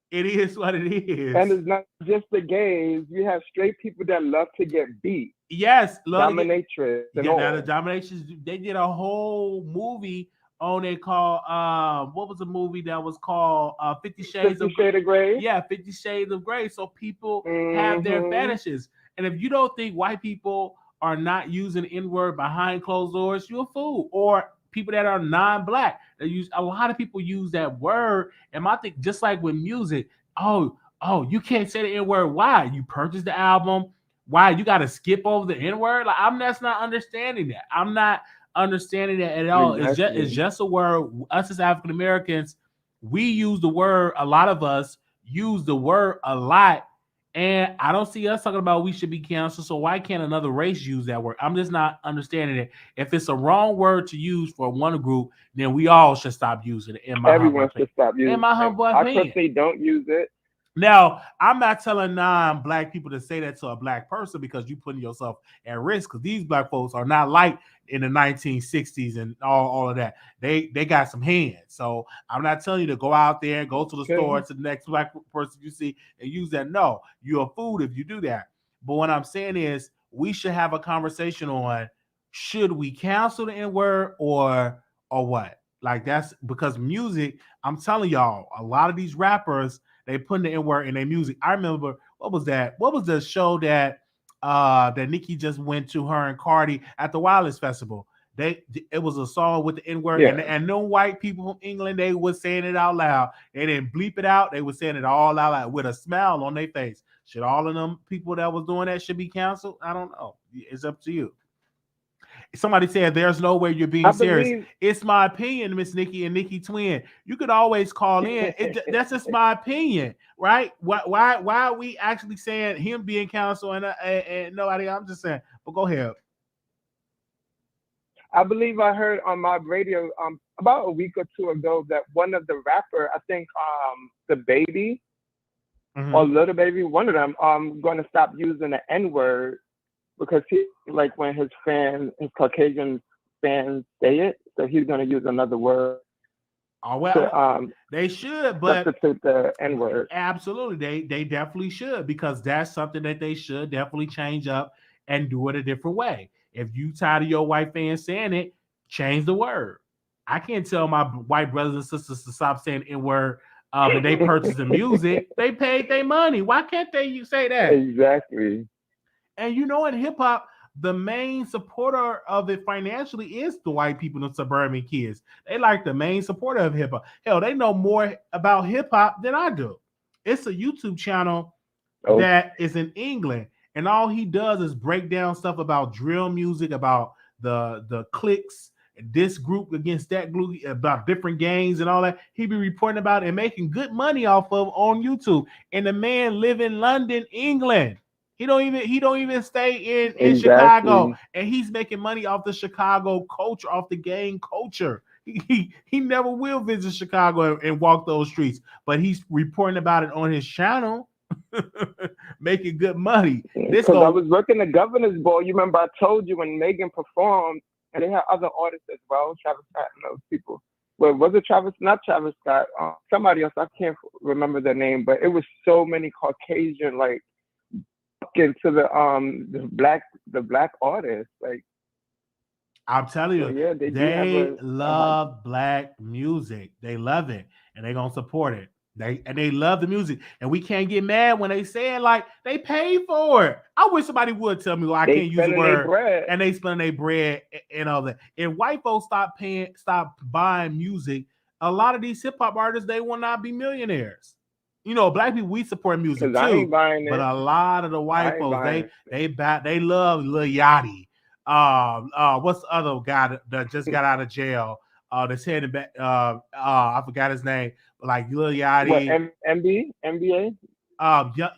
It is what it is. And it's not just the gays. You have straight people that love to get beat. Yes, dominatrix. The dominatrix. They did a whole movie on it called what was the movie that was called 50 Shades of Grey? Yeah, 50 Shades of Grey. So people have their fetishes. And if you don't think white people are not using the N-word behind closed doors, you're a fool. Or people that are non-black, a lot of people use that word. And I think just like with music, oh, you can't say the N-word. Why? You purchased the album. Why you got to skip over the N-word? Like I'm just not understanding that. I'm not understanding that at all. Exactly. It's just a word. Us as African Americans, we use the word. A lot of us use the word a lot And I don't see us talking about we should be canceled. So why can't another race use that word? I'm just not understanding it. If it's a wrong word to use for one group, then we all should stop using it. In my humble Everyone should opinion. stop In using my it. humble I opinion. personally don't use it. Now, I'm not telling non-black people to say that to a black person because you're putting yourself at risk. Because these black folks are not like in the 1960s and all of that. They got some hands. So I'm not telling you to go out there and go to the store to the next black person you see and use that. No, you're a fool if you do that. But what I'm saying is we should have a conversation on should we cancel the N-word or what? Like that's because music, I'm telling y'all, a lot of these rappers they putting the N-word in their music. I remember what was that? What was the show that that Nicki just went to her and Cardi at the Wireless Festival? It was a song with the N-word and no white people from England, they was saying it out loud. They didn't bleep it out, they were saying it all out loud with a smile on their face. Should all of them people that was doing that should be canceled? I don't know. It's up to you. Somebody said there's no way you're being serious. It's my opinion, Miss Nikki and Nikki Twin. You could always call in. That's just my opinion, right? Why are we actually saying him being canceled and nobody? I'm just saying. But go ahead. I believe I heard on my radio about a week or two ago that one of the rapper, I think the baby or little baby, one of them, going to stop using the N-word. Because he like when his Caucasian fans say it, so he's gonna use another word. Oh well, they should, but substitute the N-word. Absolutely, they definitely should because that's something that they should definitely change up and do it a different way. If you tired of your white fans saying it, change the word. I can't tell my white brothers and sisters to stop saying N-word. And they purchased the music, they paid their money. Why can't they say that? Exactly. And you know, in hip hop, the main supporter of it financially is the white people and suburban kids. They like the main supporter of hip hop. Hell, they know more about hip hop than I do. It's a YouTube channel that is in England, and all he does is break down stuff about drill music, about the clicks, this group against that group, about different gangs and all that. He be reporting about it and making good money off of on YouTube. And the man live in London, England. He don't even stay in Chicago, and he's making money off the Chicago culture, off the gang culture. He never will visit Chicago and walk those streets, but he's reporting about it on his channel, making good money. Because I was working the governor's ball. You remember I told you when Megan performed, and they had other artists as well, Travis Scott and those people. Well, was it Travis? Not Travis Scott. Somebody else. I can't remember their name, but it was so many Caucasian like. Into the black artists, like I'm telling you, yeah, they love black music. They love it, and they're gonna support it. They love the music, and we can't get mad when they say it like they pay for it. I wish somebody would tell me, well, I can't use the word, and they spend their bread and all that. If white folks stop buying music, a lot of these hip hop artists they will not be millionaires. You know, black people we support music too, but a lot of the white folks they love Lil Yachty. What's the other guy that just got out of jail? That's heading back. I forgot his name. Like Lil Yachty. What, NBA?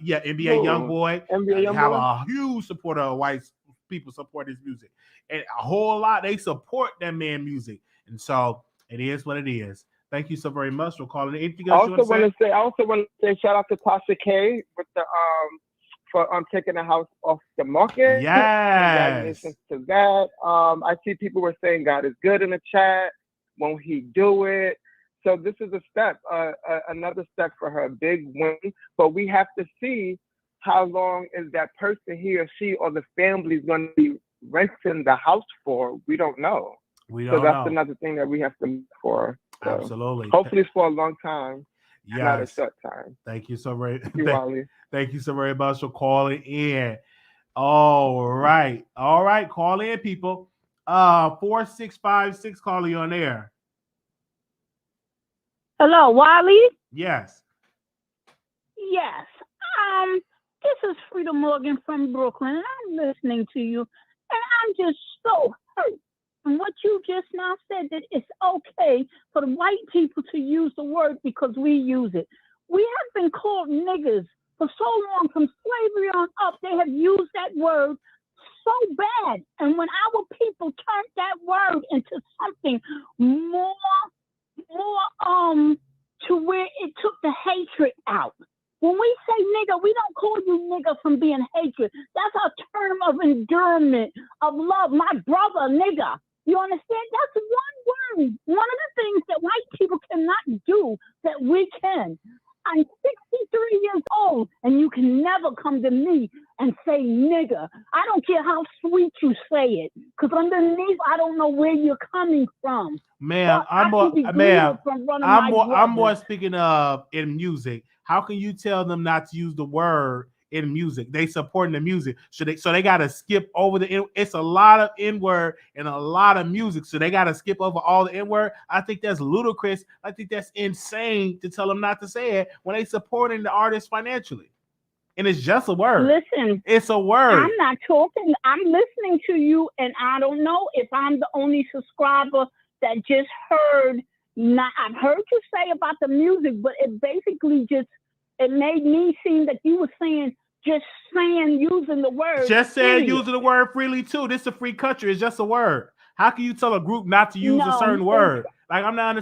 Yeah, NBA Young Boy. NBA Young have Boy. A huge supporter of white people support his music, and a whole lot they support that man music, and so it is what it is. Thank you so very much for calling. Anything else I also want to say shout out to Tasha K with the for taking the house off the market. Yes. Congratulations to that. I see people were saying God is good in the chat. Won't he do it? So this is a step, another step for her, a big win. But we have to see how long is that person, he or she, or the family is going to be renting the house for. We don't know. So that's another thing that we have to look for. So absolutely. Hopefully it's for a long time. Yes. Not a short time. Thank you so very much. Thank you so very much for calling in. All right. Call in, people. 4656 calling you on air. Hello, Wiley? Yes. Yes. This is Frida Morgan from Brooklyn, and I'm listening to you, and I'm just so hurt. And what you just now said, that it's okay for the white people to use the word because we use it. We have been called niggers for so long, from slavery on up, they have used that word so bad. And when our people turned that word into something more to where it took the hatred out. When we say nigga, we don't call you nigga from being hatred. That's a term of endearment, of love. My brother, nigga. You understand? That's one word. One of the things that white people cannot do that we can. I'm 63 years old, and you can never come to me and say nigga. I don't care how sweet you say it, because underneath, I don't know where you're coming from. Ma'am, I'm more speaking of in music. How can you tell them not to use the word in music? They supporting the music, so they got to skip over it's a lot of N-word and a lot of music, so they got to skip over all the N-word. I think that's ludicrous. I think that's insane to tell them not to say it when they supporting the artist financially. And it's just a word. Listen, it's a word. I'm not talking. I'm listening to you, and I don't know if I'm the only subscriber that just heard. I've heard you say about the music, but it basically it made me seem that you were saying using the word. Just saying using the word freely too. This is a free country. It's just a word. How can you tell a group not to use a certain word? Like I'm not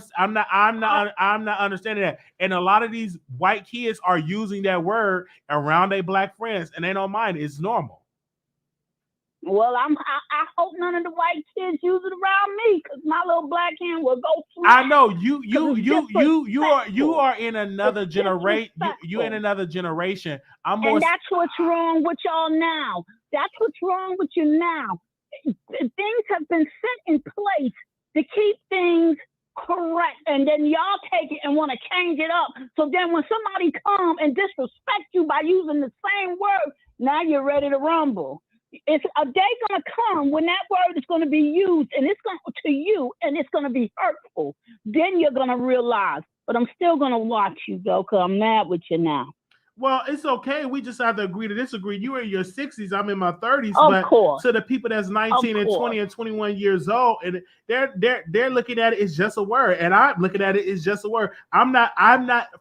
understanding that. And a lot of these white kids are using that word around their black friends, and they don't mind it. It's normal. Well, I hope none of the white kids use it around me, because my little black hand will go through. I know you are in another generation. You in another generation. And that's what's wrong with y'all now. That's what's wrong with you now. Things have been set in place to keep things correct, and then y'all take it and want to change it up. So then when somebody come and disrespect you by using the same word, now you're ready to rumble. It's a day gonna come when that word is gonna be used, and it's going to you, and it's gonna be hurtful. Then you're gonna realize. But I'm still gonna watch you though, because I'm mad with you now. Well, it's okay. We just have to agree to disagree. You're in your 60s. I'm in my 30s. Of course. To the people that's 19 and 20 and 21 years old, and they're looking at it as just a word, and I'm looking at it as just a word. I'm not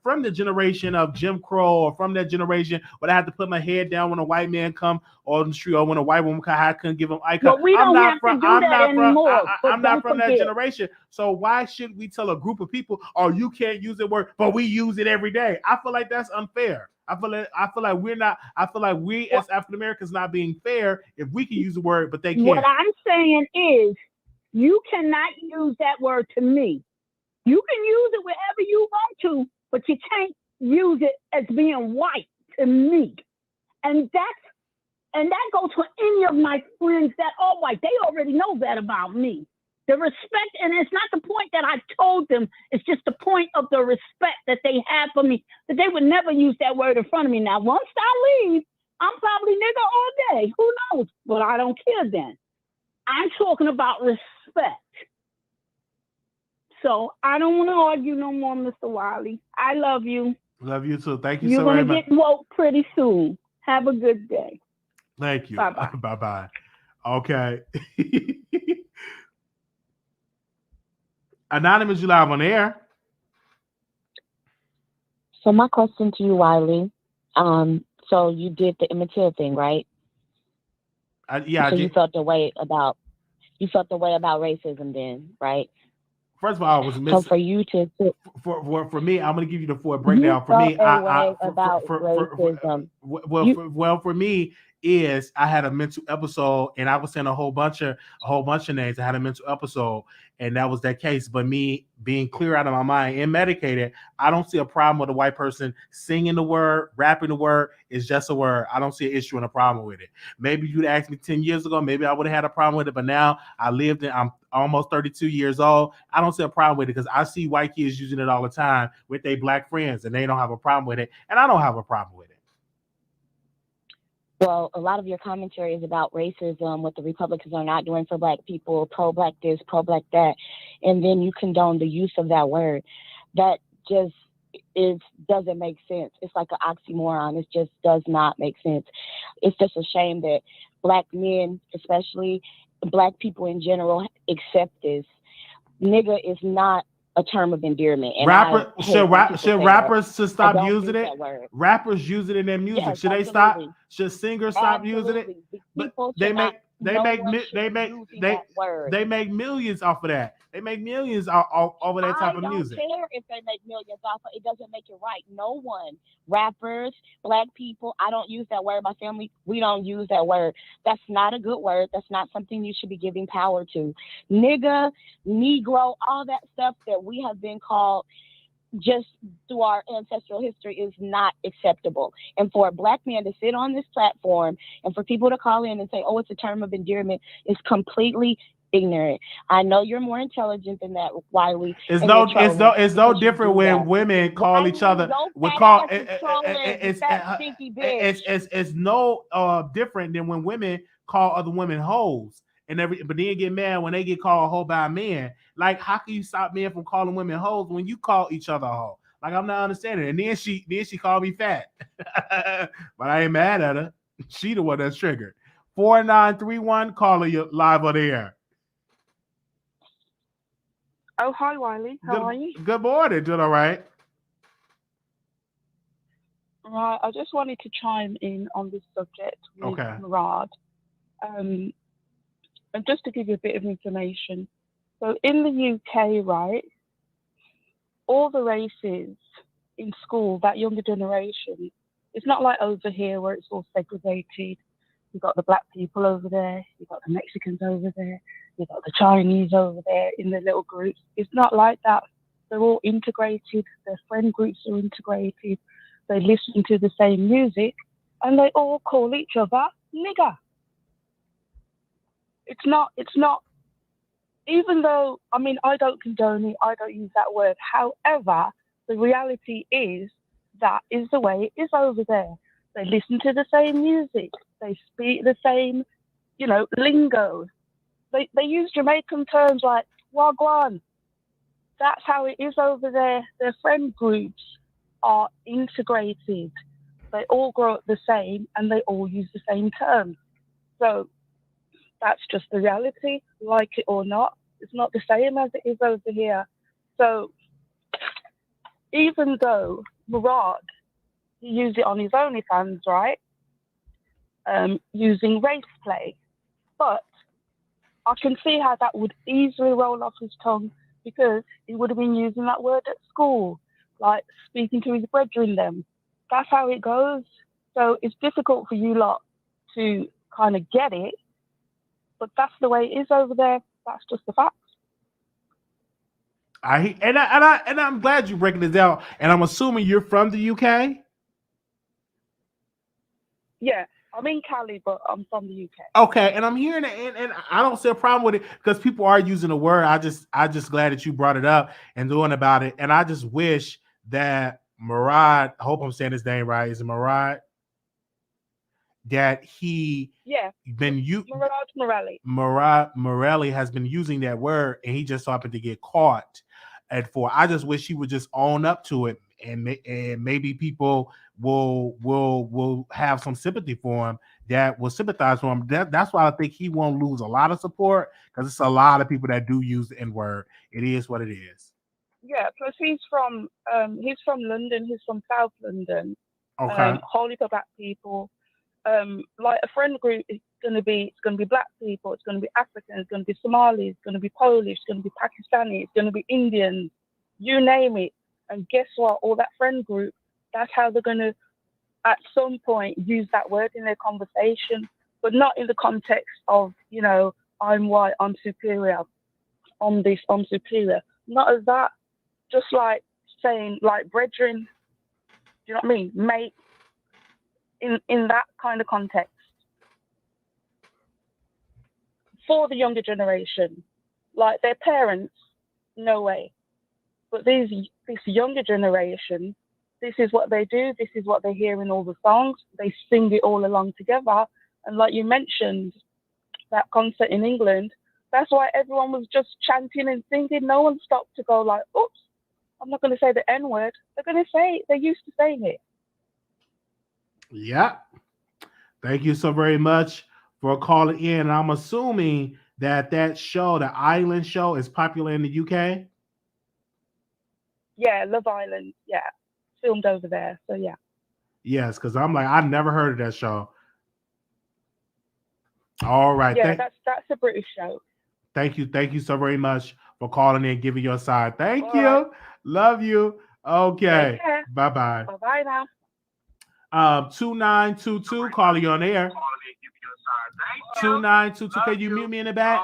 from the generation of Jim Crow, or from that generation where I had to put my head down when a white man come on the street, or when a white woman come, I couldn't give him eye contact. But we don't have to do that anymore. I'm not from that generation. So why should we tell a group of people, oh, you can't use the word, but we use it every day? I feel like that's unfair. I feel like we as African Americans not being fair if we can use the word, but they can't. What I'm saying is, you cannot use that word to me. You can use it wherever you want to, but you can't use it as being white to me. And that goes for any of my friends that are white. They already know that about me. The respect, and it's not the point that I told them, it's just the point of the respect that they have for me, that they would never use that word in front of me. Now, once I leave, I'm probably nigga all day. Who knows? But I don't care then. I'm talking about respect. So I don't want to argue no more, Mr. Wiley. I love you. Love you too. Thank you so very much. You're going to get woke pretty soon. Have a good day. Thank you. Bye-bye. Bye-bye. Okay. Anonymous, you live on the air. So my question to you, Wiley, so you did the Emmett Till thing, right? Yeah. So you felt the way about racism then, right? First of all, I was missing. So for you to for me, I'm going to give you the full breakdown. For me, racism. For me is I had a mental episode, and I was saying a whole bunch of names. I had a mental episode, and that was that case. But me being clear out of my mind and medicated, I don't see a problem with a white person singing the word, rapping the word. It's just a word. I don't see an issue and a problem with it. Maybe you'd asked me 10 years ago, maybe I would have had a problem with it. But now I'm almost 32 years old. I don't see a problem with it because I see white kids using it all the time with their black friends, and they don't have a problem with it, and I don't have a problem with it. Well, a lot of your commentary is about racism, what the Republicans are not doing for black people, pro-black this, pro-black that, and then you condone the use of that word. That just doesn't make sense. It's like an oxymoron. It just does not make sense. It's just a shame that black men, especially black people in general, accept this. Nigga is not a term of endearment. And should rappers stop using it? Word. Rappers use it in their music. Yes, should they stop? Should singers stop using it? But they make millions off of that. They make millions over that type of music. I don't care if they make millions off of it. It doesn't make it right. No one. Rappers, black people, I don't use that word. My family, we don't use that word. That's not a good word. That's not something you should be giving power to. Nigga, Negro, all that stuff that we have been called just through our ancestral history is not acceptable. And for a black man to sit on this platform and for people to call in and say, oh, it's a term of endearment is completely ignorant. I know you're more intelligent than that, Wiley. It's no different when women call each other. It's no different than when women call other women hoes but then get mad when they get called hoe by a man. Like, how can you stop men from calling women hoes when you call each other a hoe? Like, I'm not understanding. And then she called me fat, but I ain't mad at her. She the one that's triggered. 4931, caller, you live on the air. Oh, hi, Wiley. How are you? Good morning. Doing all right? Right. I just wanted to chime in on this subject with Murad. And just to give you a bit of information. So in the UK, right, all the races in school, that younger generation, it's not like over here where it's all segregated. You've got the black people over there, you've got the Mexicans over there, you've got the Chinese over there in the little groups. It's not like that. They're all integrated, their friend groups are integrated, they listen to the same music, and they all call each other nigger. It's not, even though, I mean, I don't condone it, I don't use that word. However, the reality is that is the way it is over there. They listen to the same music. They speak the same, lingo. They use Jamaican terms like wagwan. That's how it is over there. Their friend groups are integrated. They all grow up the same and they all use the same terms. So that's just the reality, like it or not. It's not the same as it is over here. So even though Murad, he used it on his OnlyFans, right? Using race play. But I can see how that would easily roll off his tongue because he would have been using that word at school, like speaking to his brethren them. That's how it goes. So it's difficult for you lot to kind of get it, but that's the way it is over there. That's just the fact. I'm glad you're breaking this down. And I'm assuming you're from the UK? Yeah, I'm in Cali, but I'm from the UK. Okay, and I'm hearing it, and I don't see a problem with it because people are using the word. I just glad that you brought it up and doing about it. And I just wish that Murad, I hope I'm saying his name right. Is it Murad? That Murad Merali. Murad Merali has been using that word, and he just happened to get caught I just wish he would just own up to it, and maybe people will have some sympathy for him that will sympathize for him. That's why I think he won't lose a lot of support because it's a lot of people that do use the N-word. It is what it is. Yeah, plus he's from London. He's from South London. Okay. Wholly for black people. Like a friend group is going to be black people, it's going to be African, it's going to be Somali, it's going to be Polish, it's going to be Pakistani, it's going to be Indian, you name it. And guess what? All that friend group, that's how they're going to, at some point, use that word in their conversation, but not in the context of, I'm white, I'm superior, I'm this, I'm superior. Not as that. Just like saying, like, brethren, do you know what I mean? Mate, in that kind of context. For the younger generation, like their parents, no way. But this younger generation, this is what they do, this is what they hear in all the songs, they sing it all along together. And like you mentioned, that concert in England, that's why everyone was just chanting and singing. No one stopped to go like, oops, I'm not going to say the N-word. They're going to say it. They're used to saying it. Yeah. Thank you so very much for calling in. And I'm assuming that show, the Island Show, is popular in the UK. Yeah, Love Island. Yeah, filmed over there. So yeah. Yes, because I'm like, I never heard of that show. All right. Yeah, that's a British show. Thank you so very much for calling in, giving your side. Thank All right. you. Love you. Take Okay. care. Bye-bye. Bye now. 2922, calling you on air. 2922, can you mute me in the back?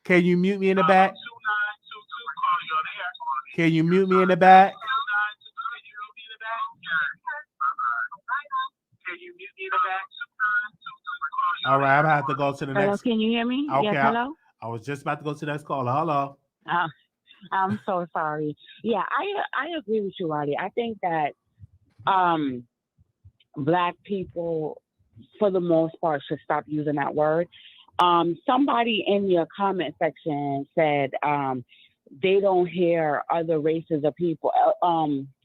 Can you mute me in the back? Can you mute me in the back? All right, I'm gonna have to go to the Hello, next. can you hear me? Okay, Yes, hello? I was just about to go to the next caller. Hello. I'm so sorry. Yeah, I agree with you, Riley. I think that Black people, for the most part, should stop using that word. Somebody in your comment section said they don't hear other races of people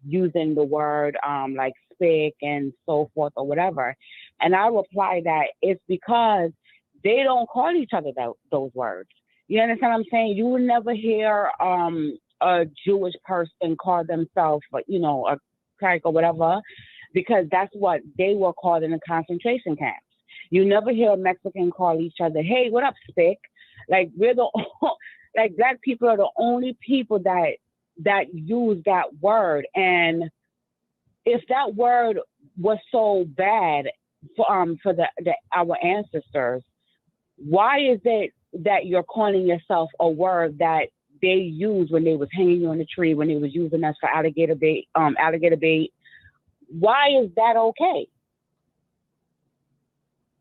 using the word like spick and so forth or whatever. And I reply that it's because they don't call each other those words. You understand what I'm saying? You will never hear a Jewish person call themselves, a crack or whatever, because that's what they were called in the concentration camps. You never hear a Mexican call each other, hey, what up, spick? Like we're the like Black people are the only people that use that word. And if that word was so bad for our ancestors, why is it that you're calling yourself a word that they used when they was hanging you on the tree, when they was using us for alligator bait? Why is that okay?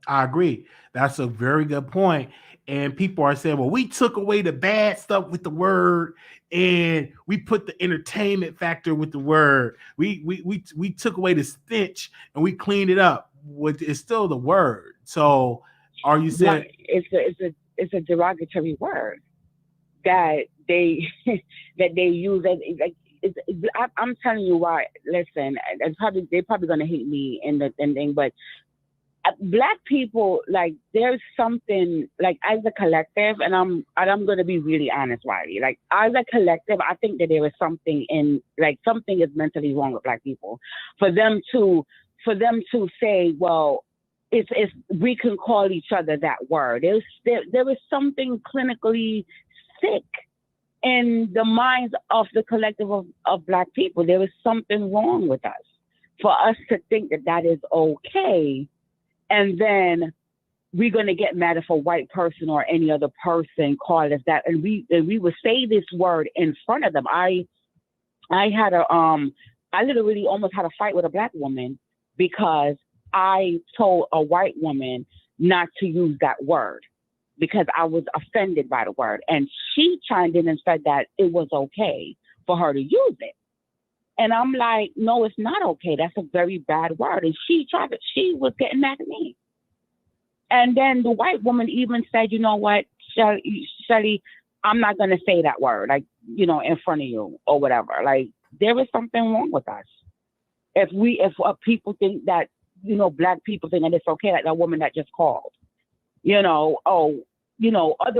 I agree. That's a very good point. And people are saying, well, we took away the bad stuff with the word and we put the entertainment factor with the word. We took away the stench and we cleaned it up. It's still the word. So are you saying it's a derogatory word that they use I'm telling you why. Listen, they're probably gonna hate me in the thing, but Black people, like, there's something, like, as a collective, and I'm gonna be really honest, Wiley. Like, as a collective, I think that there is something something is mentally wrong with Black people. For them to say, well, it's we can call each other that word. There is something clinically sick in the minds of the collective of Black people. There is something wrong with us for us to think that is okay. And then we're going to get mad if a white person or any other person call us that. And we would say this word in front of them. I literally almost had a fight with a Black woman because I told a white woman not to use that word because I was offended by the word. And she chimed in and said that it was okay for her to use it. And I'm like, no, it's not okay. That's a very bad word. And she was getting mad at me. And then the white woman even said, you know what, Shelly, I'm not going to say that word, like, in front of you or whatever. Like, there is something wrong with us. If people think that, Black people think that it's okay, like that woman that just called, other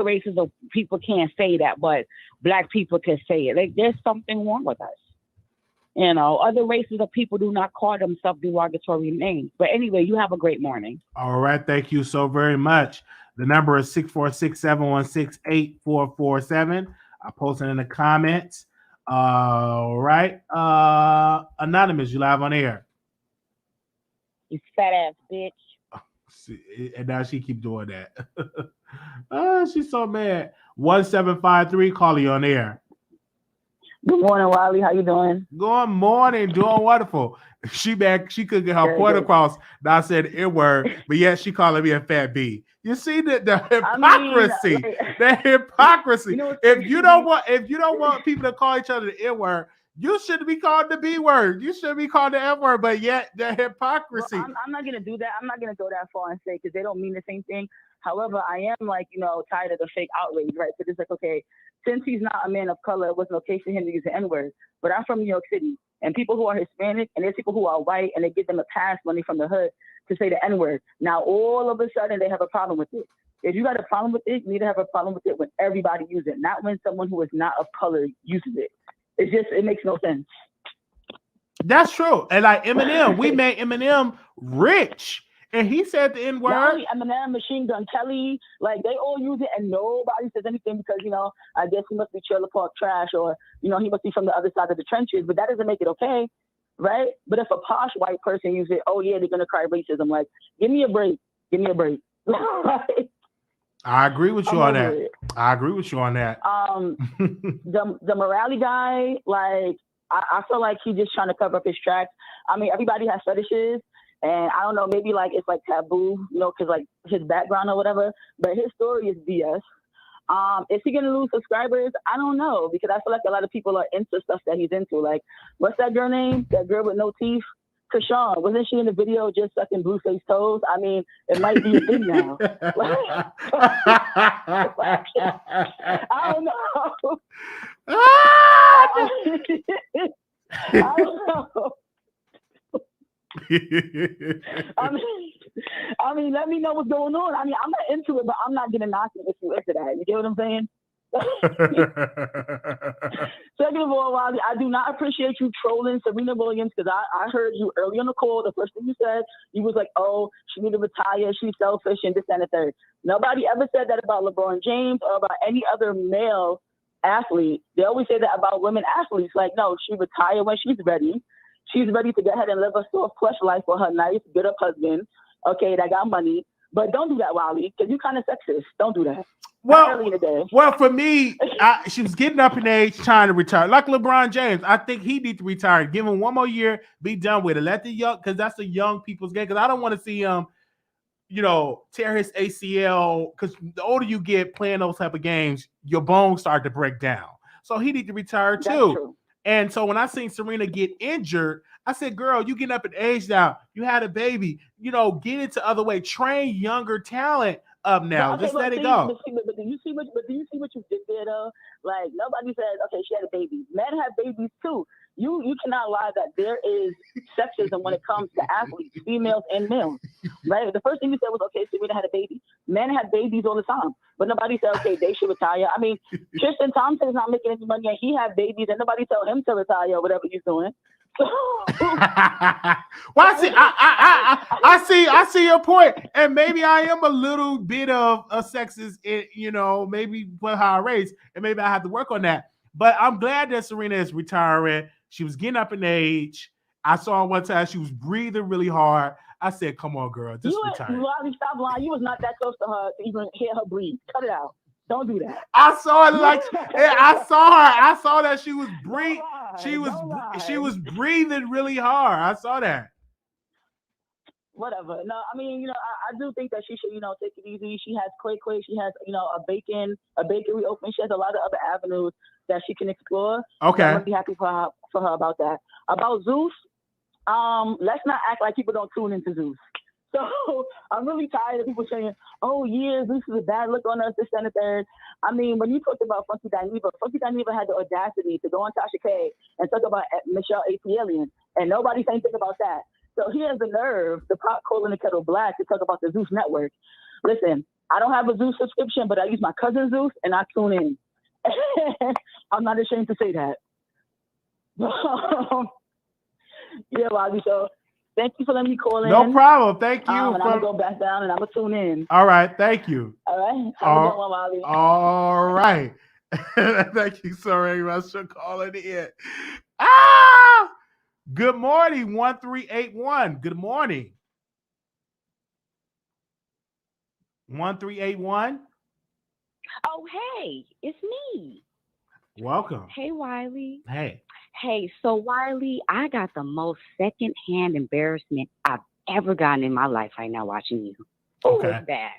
races of people can't say that, but Black people can say it. Like, there's something wrong with us. Other races of people do not call themselves derogatory names. But anyway, you have a great morning. All right. Thank you so very much. The number is 646-716-8447. I posted in the comments. All right. Anonymous, you live on air. You fat ass bitch. And now she keep doing that. She's so mad. 1753, call you on air. Good morning, Wiley. How you doing? Good morning. Doing wonderful. She could get her point across. Now I said it word, but yet she calling me a fat B. You see the hypocrisy. The hypocrisy. If you don't want people to call each other the N word, you shouldn't be called the B word. You should be called the F word, but yet the hypocrisy. Well, I'm not gonna do that. I'm not gonna go that far and say because they don't mean the same thing. However, I am tired of the fake outrage, right? So it's like, okay, since he's not a man of color, it wasn't okay for him to use the N-word. But I'm from New York City, and people who are Hispanic, and there's people who are white, and they give them a pass money from the hood to say the N-word. Now, all of a sudden, they have a problem with it. If you got a problem with it, you need to have a problem with it when everybody uses it, not when someone who is not of color uses it. It makes no sense. That's true. And like Eminem, we made Eminem rich. And he said the N-word. Not only Eminem, Machine Gun Kelly, like they all use it and nobody says anything because, I guess he must be trailer park trash or, he must be from the other side of the trenches, but that doesn't make it okay, right? But if a posh white person uses it, oh yeah, they're going to cry racism. Like, give me a break. Give me a break. I agree with you on that. It. I agree with you on that. The Merali guy, like, I feel like he's just trying to cover up his tracks. I mean, everybody has fetishes. And I don't know, maybe like it's like taboo, because like his background or whatever. But his story is BS. Is he gonna lose subscribers? I don't know, because I feel like a lot of people are into stuff that he's into. Like, what's that girl name? That girl with no teeth? Kashawn. Wasn't she in the video just sucking Blueface toes? I mean, it might be a thing now. I don't know. I don't know. I mean, let me know what's going on. I mean, I'm not into it, but I'm not gonna knock it if you into that. You get what I'm saying? Second of all, Wiley, I do not appreciate you trolling Serena Williams because I heard you early on the call. The first thing you said, you was like, "Oh, she need to retire. She's selfish and this and the third." Nobody ever said that about LeBron James or about any other male athlete. They always say that about women athletes. Like, no, she retire when she's ready. She's ready to go ahead and live a soft, plush life with her nice, good-up husband. Okay, that got money. But don't do that, Wiley, because you're kind of sexist. Don't do that. Well, for me, she was getting up in age, trying to retire. Like LeBron James, I think he needs to retire. Give him one more year, be done with it. Let the young, because that's the young people's game. Because I don't want to see him, tear his ACL. Because the older you get playing those type of games, your bones start to break down. So he needs to retire too. That's true. And so when I seen Serena get injured, I said, girl, you getting up in age now. You had a baby. Get into other way. Train younger talent up now. Just let it go. But do you see what you did there, though? Like, nobody said, okay, she had a baby. Men have babies, too. You cannot lie that there is sexism when it comes to athletes, females and males, right? The first thing you said was, okay, Serena had a baby. Men have babies all the time, but nobody said, okay, they should retire. I mean, Tristan Thompson is not making any money, and he had babies, and nobody told him to retire or whatever he's doing. Well, I see your point, and maybe I am a little bit of a sexist, maybe with how I raised, and maybe I have to work on that. But I'm glad that Serena is retiring. She was getting up in age. I saw her one time. She was breathing really hard. I said, come on, girl, just retire. Stop lying. You was not that close to her to even hear her breathe. Cut it out. Don't do that. I saw it I saw her. I saw that she was breathing. She was breathing really hard. I saw that. Whatever. No, I mean, I do think that she should, take it easy. She has Quay. She has, a bakery open. She has a lot of other avenues that she can explore. Okay. So I'm really happy for her about that. About Zeus, let's not act like people don't tune into Zeus. So I'm really tired of people saying, oh, yeah, Zeus is a bad look on us, this and the third. I mean, when you talked about Funky Dineva had the audacity to go on Tasha K and talk about Michelle A.P. Alien, and nobody said anything about that. So he has the nerve, the pot calling the kettle black, to talk about the Zeus Network. Listen, I don't have a Zeus subscription, but I use my cousin Zeus, and I tune in. I'm not ashamed to say that. Yeah, Wiley, so thank you for letting me call in. No problem. Thank you. And I'm going to go back down, and I'm going to tune in. All right. Thank you. All right. Have a good one, Wiley. All right. Thank you so very much for calling in. Good morning, 1381. Good morning. 1381. Oh, hey, it's me. Welcome. Hey, Wiley. Hey. Hey, so Wiley, I got the most secondhand embarrassment I've ever gotten in my life right now watching you. Okay. It's bad.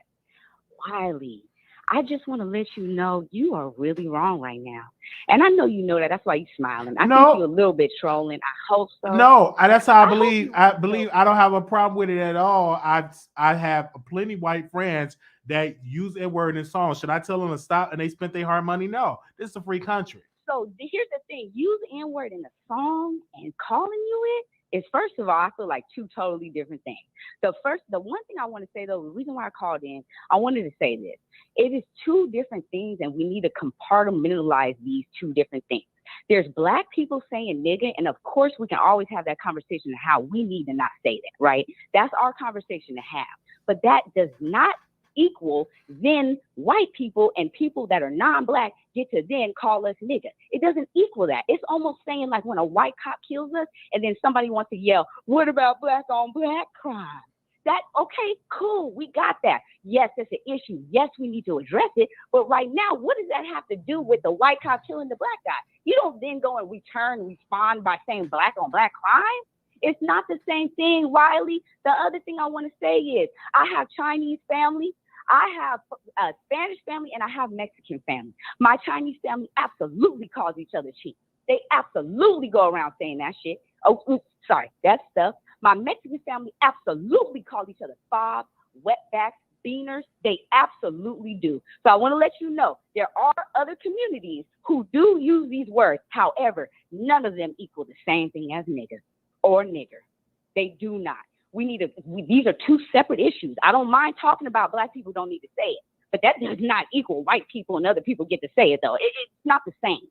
Wiley, I just want to let you know you are really wrong right now. And I know you know that. That's why you're smiling. I think you're a little bit trolling. I hope so. No, that's how I believe. I don't have a problem with it at all. I have plenty white friends that use that word in songs. Should I tell them to stop and they spent their hard money? No, this is a free country. So here's the thing. Use the N-word in a song and calling you it, is, first of all, I feel like two totally different things. The one thing I want to say, though, the reason why I called in, I wanted to say this. It is two different things, and we need to compartmentalize these two different things. There's Black people saying nigga, and of course we can always have that conversation of how we need to not say that, right? That's our conversation to have. But that does not equal then white people and people that are non-Black get to then call us nigga. It doesn't equal that. It's almost saying like when a white cop kills us and then somebody wants to yell, what about Black on Black crime? That, okay, cool, we got that. Yes, it's an issue. Yes, we need to address it. But right now, what does that have to do with the white cop killing the Black guy? You don't then go and respond by saying Black on Black crime. It's not the same thing, Wiley. The other thing I want to say is I have Chinese family, I have a Spanish family, and I have Mexican family. My Chinese family absolutely calls each other cheap. They absolutely go around saying that shit. Oh, oops, sorry, that stuff. My Mexican family absolutely call each other fobs, wetbacks, beaners. They absolutely do. So I want to let you know there are other communities who do use these words. However, none of them equal the same thing as nigger or nigger. They do not. These are two separate issues. I don't mind talking about Black people don't need to say it, but that does not equal white people and other people get to say it, though. It's not the same.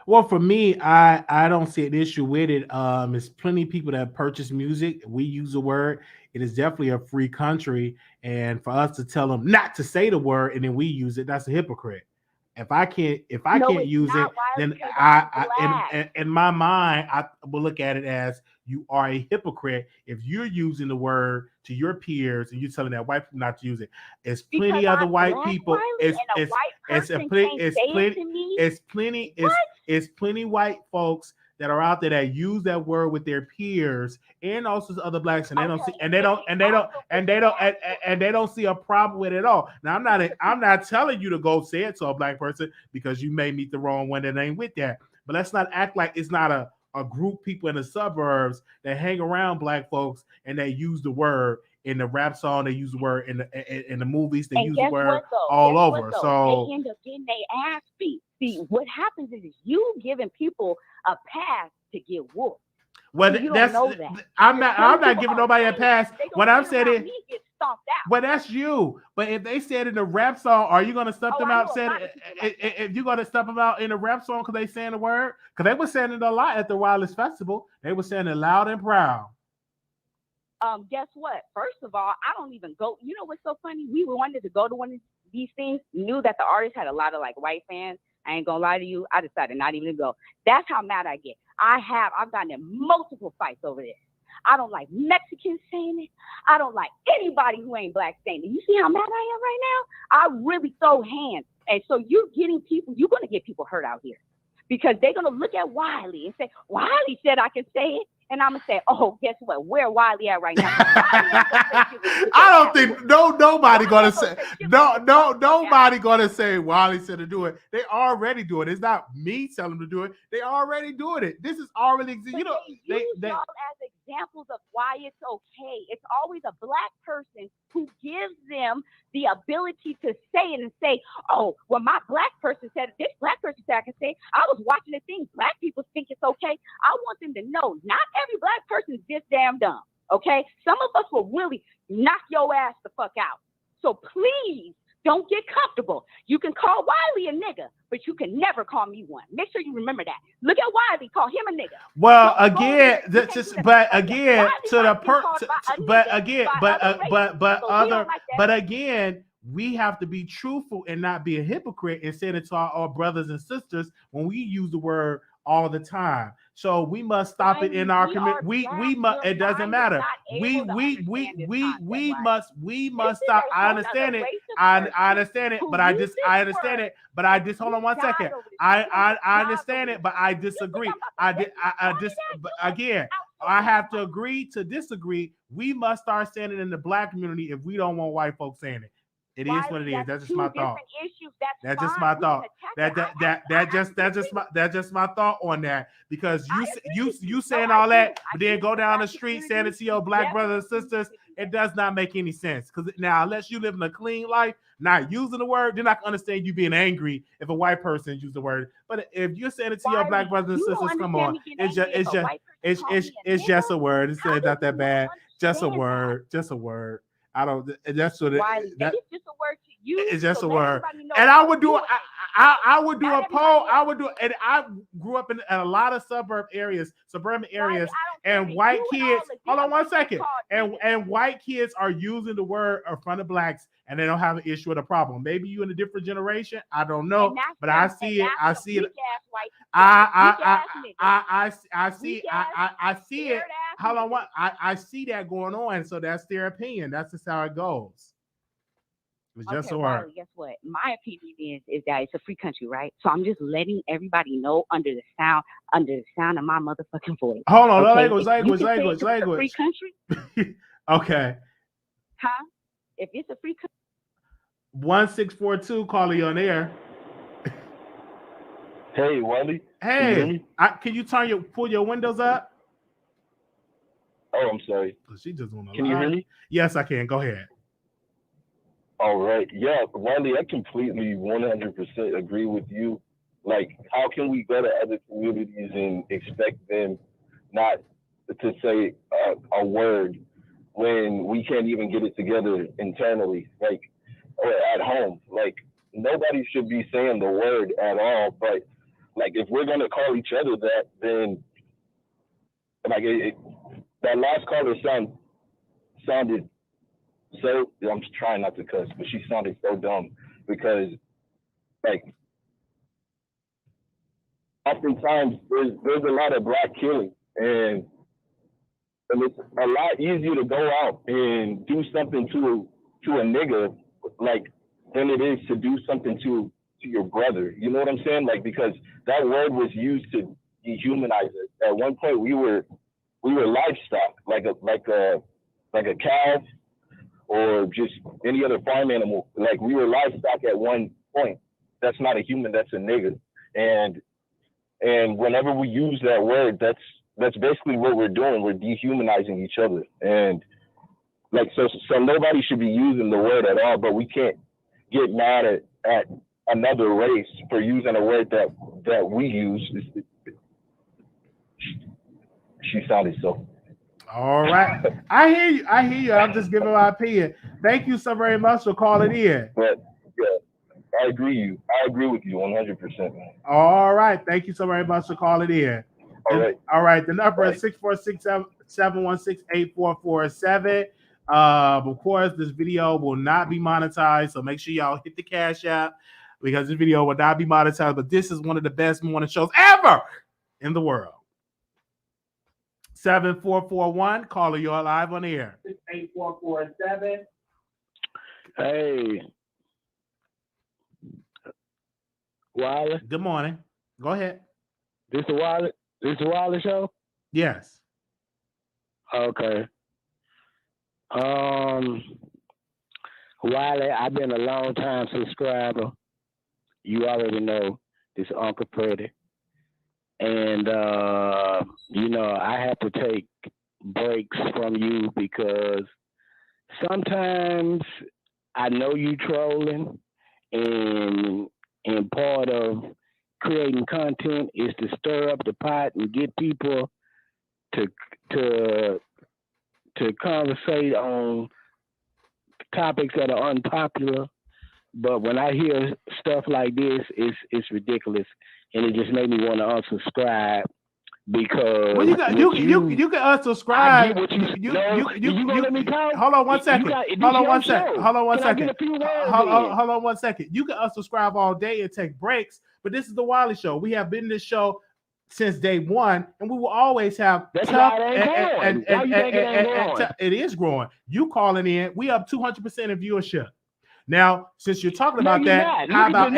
Well, for me, I don't see an issue with it. There's plenty of people that purchase music. We use the word. It is definitely a free country, and for us to tell them not to say the word and then we use it, that's a hypocrite. If I can't use it, then I in my mind I will look at it as you are a hypocrite if you're using the word to your peers and you're telling that white people not to use it. It's plenty other white people. It's plenty white folks that are out there that use that word with their peers and also other Blacks, and they don't see a problem with it at all. Now I'm not telling you to go say it to a Black person because you may meet the wrong one that ain't with that. But let's not act like it's not a group of people in the suburbs that hang around Black folks and they use the word in the rap song, they use the word in the movies, they use the word all over. So they end up getting their ass beat. See, what happens is you giving people a pass to get whooped. Well, I'm not giving nobody a pass. When I'm saying it, well, that's you. But if they said in the rap song, are you gonna stuff them out? If you're gonna stuff them out in the rap song because they saying the word, because they were saying it a lot at the Wireless Festival. They were saying it loud and proud. Guess what? First of all, I don't even go. You know what's so funny? We wanted to go to one of these things, knew that the artist had a lot of like white fans. I ain't gonna lie to you. I decided not even to go. That's how mad I get. I've gotten in multiple fights over this. I don't like Mexicans saying it. I don't like anybody who ain't Black saying it. You see how mad I am right now? I really throw hands. And so you're going to get people hurt out here because they're going to look at Wiley and say, Wiley said I can say it. And I'm gonna say, oh, guess what? Where Wiley at right now? I don't think nobody gonna say nobody gonna say Wiley said to do it. They already do it. It's not me telling them to do it. They already doing it. This is already they use y'all as examples of why it's okay. It's always a Black person who gives them the ability to say it and say, oh, well, my Black person said it. This Black person said I can say it. I was watching the thing. Black people think it's okay. I want them to know not every Black person is this damn dumb, okay? Some of us will really knock your ass the fuck out. So please don't get comfortable. You can call Wiley a nigga, but you can never call me one. Make sure you remember that. Look at Wiley, call him a nigga. Well, again, we have to be truthful and not be a hypocrite and say it to our brothers and sisters when we use the word all the time. So we must stop it in our community. We must. It doesn't matter. We must stop. I understand it. I understand it. But I understand it. But I just hold on one second. I understand it. But I disagree. Again, I have to agree to disagree. We must start saying it in the Black community if we don't want white folks saying it. It is what it is. That's just my thought. That's just my thought. That's just my thought on that. Because you saying all that, but then go down the street saying it to your Black brothers and sisters. It does not make any sense. Because now, unless you live in a clean life, not using the word, they're not going to understand you being angry if a white person uses the word. But if you're saying it to your black brothers and sisters, come on, it's just a word. It's not that bad. Just a word. Just a word. I don't. That's what it. It's just a word to you. It's just a word. And I would do. I would do a poll. I would do. And I grew up in a lot of suburban areas, and white kids. Hold on 1 second. And white kids are using the word in front of blacks, and they don't have an issue with a problem. Maybe you in a different generation. I don't know, but I see it. I see it. I see it. Hold on, what? I see that going on. So that's their opinion. That's just how it goes. It's just a word. Wiley, guess what? My opinion is that it's a free country, right? So I'm just letting everybody know under the sound of my motherfucking voice. Hold on, okay? language. It's a free country. Okay. Huh? If it's a free country. 1642, calling you on air. Hey, Wiley. Hey, can you pull your windows up? Oh, I'm sorry. She just want to. Can you hear me? Yes, I can. Go ahead. All right. Yeah, Wiley, I completely 100% agree with you. Like, how can we go to other communities and expect them not to say a word when we can't even get it together internally, like, or at home? Like, nobody should be saying the word at all. But, like, if we're going to call each other that, then, like, that last caller sounded so, I'm just trying not to cuss, but she sounded so dumb because, like, oftentimes there's a lot of black killing, and it's a lot easier to go out and do something to a nigga, like, than it is to do something to your brother. You know what I'm saying? Like, because that word was used to dehumanize us. At one point, we were livestock, like a cow, or just any other farm animal. Like, we were livestock at one point. That's not a human, that's a nigga. And whenever we use that word, that's basically what we're doing. We're dehumanizing each other. And, like, so nobody should be using the word at all, but we can't get mad at another race for using a word that we use. She sounded so. All right. I hear you. I'm just giving my opinion. Thank you so very much for calling in. But yeah, I agree with you 100%. All right. Thank you so very much for calling in. All right. The number is 646-716-8447. Of course, this video will not be monetized, so make sure y'all hit the Cash App because this video will not be monetized. But this is one of the best morning shows ever in the world. 7441, caller, you're live on the air. 8447. Hey. Wiley. Good morning. Go ahead. This the Wiley Show? Yes. Okay. Wiley, I've been a long time subscriber. You already know this Uncle Freddie. And, I have to take breaks from you because sometimes I know you trolling, and part of creating content is to stir up the pot and get people to conversate on topics that are unpopular. But when I hear stuff like this, it's ridiculous, and it just made me want to unsubscribe because you can unsubscribe. You gonna let me talk? Hold on 1 second. Hold on 1 second. You can unsubscribe all day and take breaks, but this is the Wiley Show. We have been in this show since day one, and we will always have. That's tough and it is growing. You calling in? We up 200% in viewership. Now, since you're talking about that, how about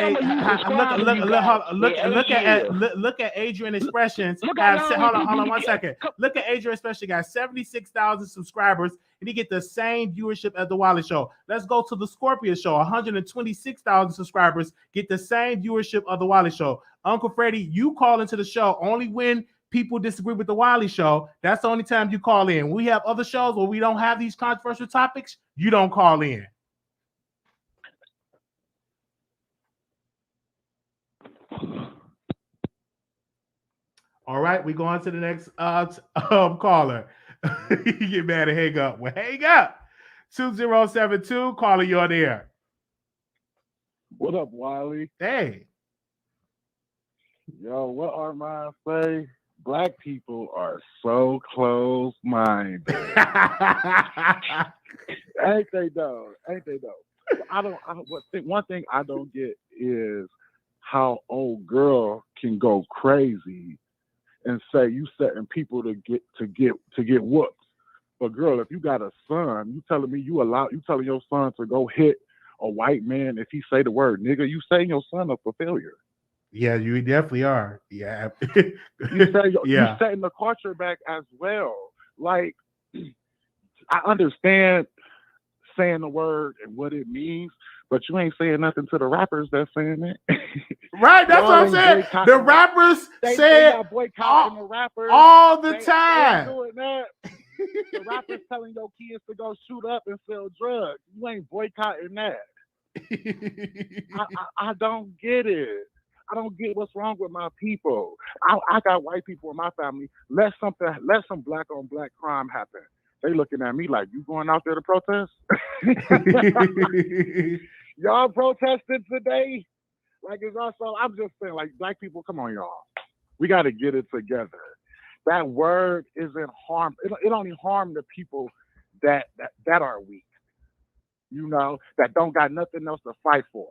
look at Adrian Expressions? Hold on 1 second. Look at Adrian Expressions. Got 76,000 subscribers, and he get the same viewership as the Wiley Show. Let's go to the Scorpio Show. 126,000 subscribers, get the same viewership of the Wiley Show. Uncle Freddie, you call into the show only when people disagree with the Wiley Show, that's the only time you call in. We have other shows where we don't have these controversial topics. You don't call in. All right, we go on to the next caller. You get mad and hang up. Well, hang up. 2072, caller, you're there. What up, Wiley? Hey. Yo, what Armand say? Black people are so close-minded. Ain't they though? One thing I don't get is how old girl can go crazy and say you setting people to get whooped. But girl, if you got a son, you telling your son to go hit a white man if he say the word nigga, you setting your son up for failure. Yeah, you definitely are. Yeah. You setting the culture back as well. Like, I understand saying the word and what it means, but you ain't saying nothing to the rappers that's saying it. Right, that's what I'm saying. The rappers say boycotting the rappers all the time. They doing that. The rappers telling your kids to go shoot up and sell drugs. You ain't boycotting that. I don't get it. I don't get what's wrong with my people. I got white people in my family. Let some black on black crime happen. They looking at me like, you going out there to protest? Y'all protested today? Like, it's also, I'm just saying, like, black people, come on, y'all. We got to get it together. That word isn't harm. It only harm the people that are weak, you know, that don't got nothing else to fight for.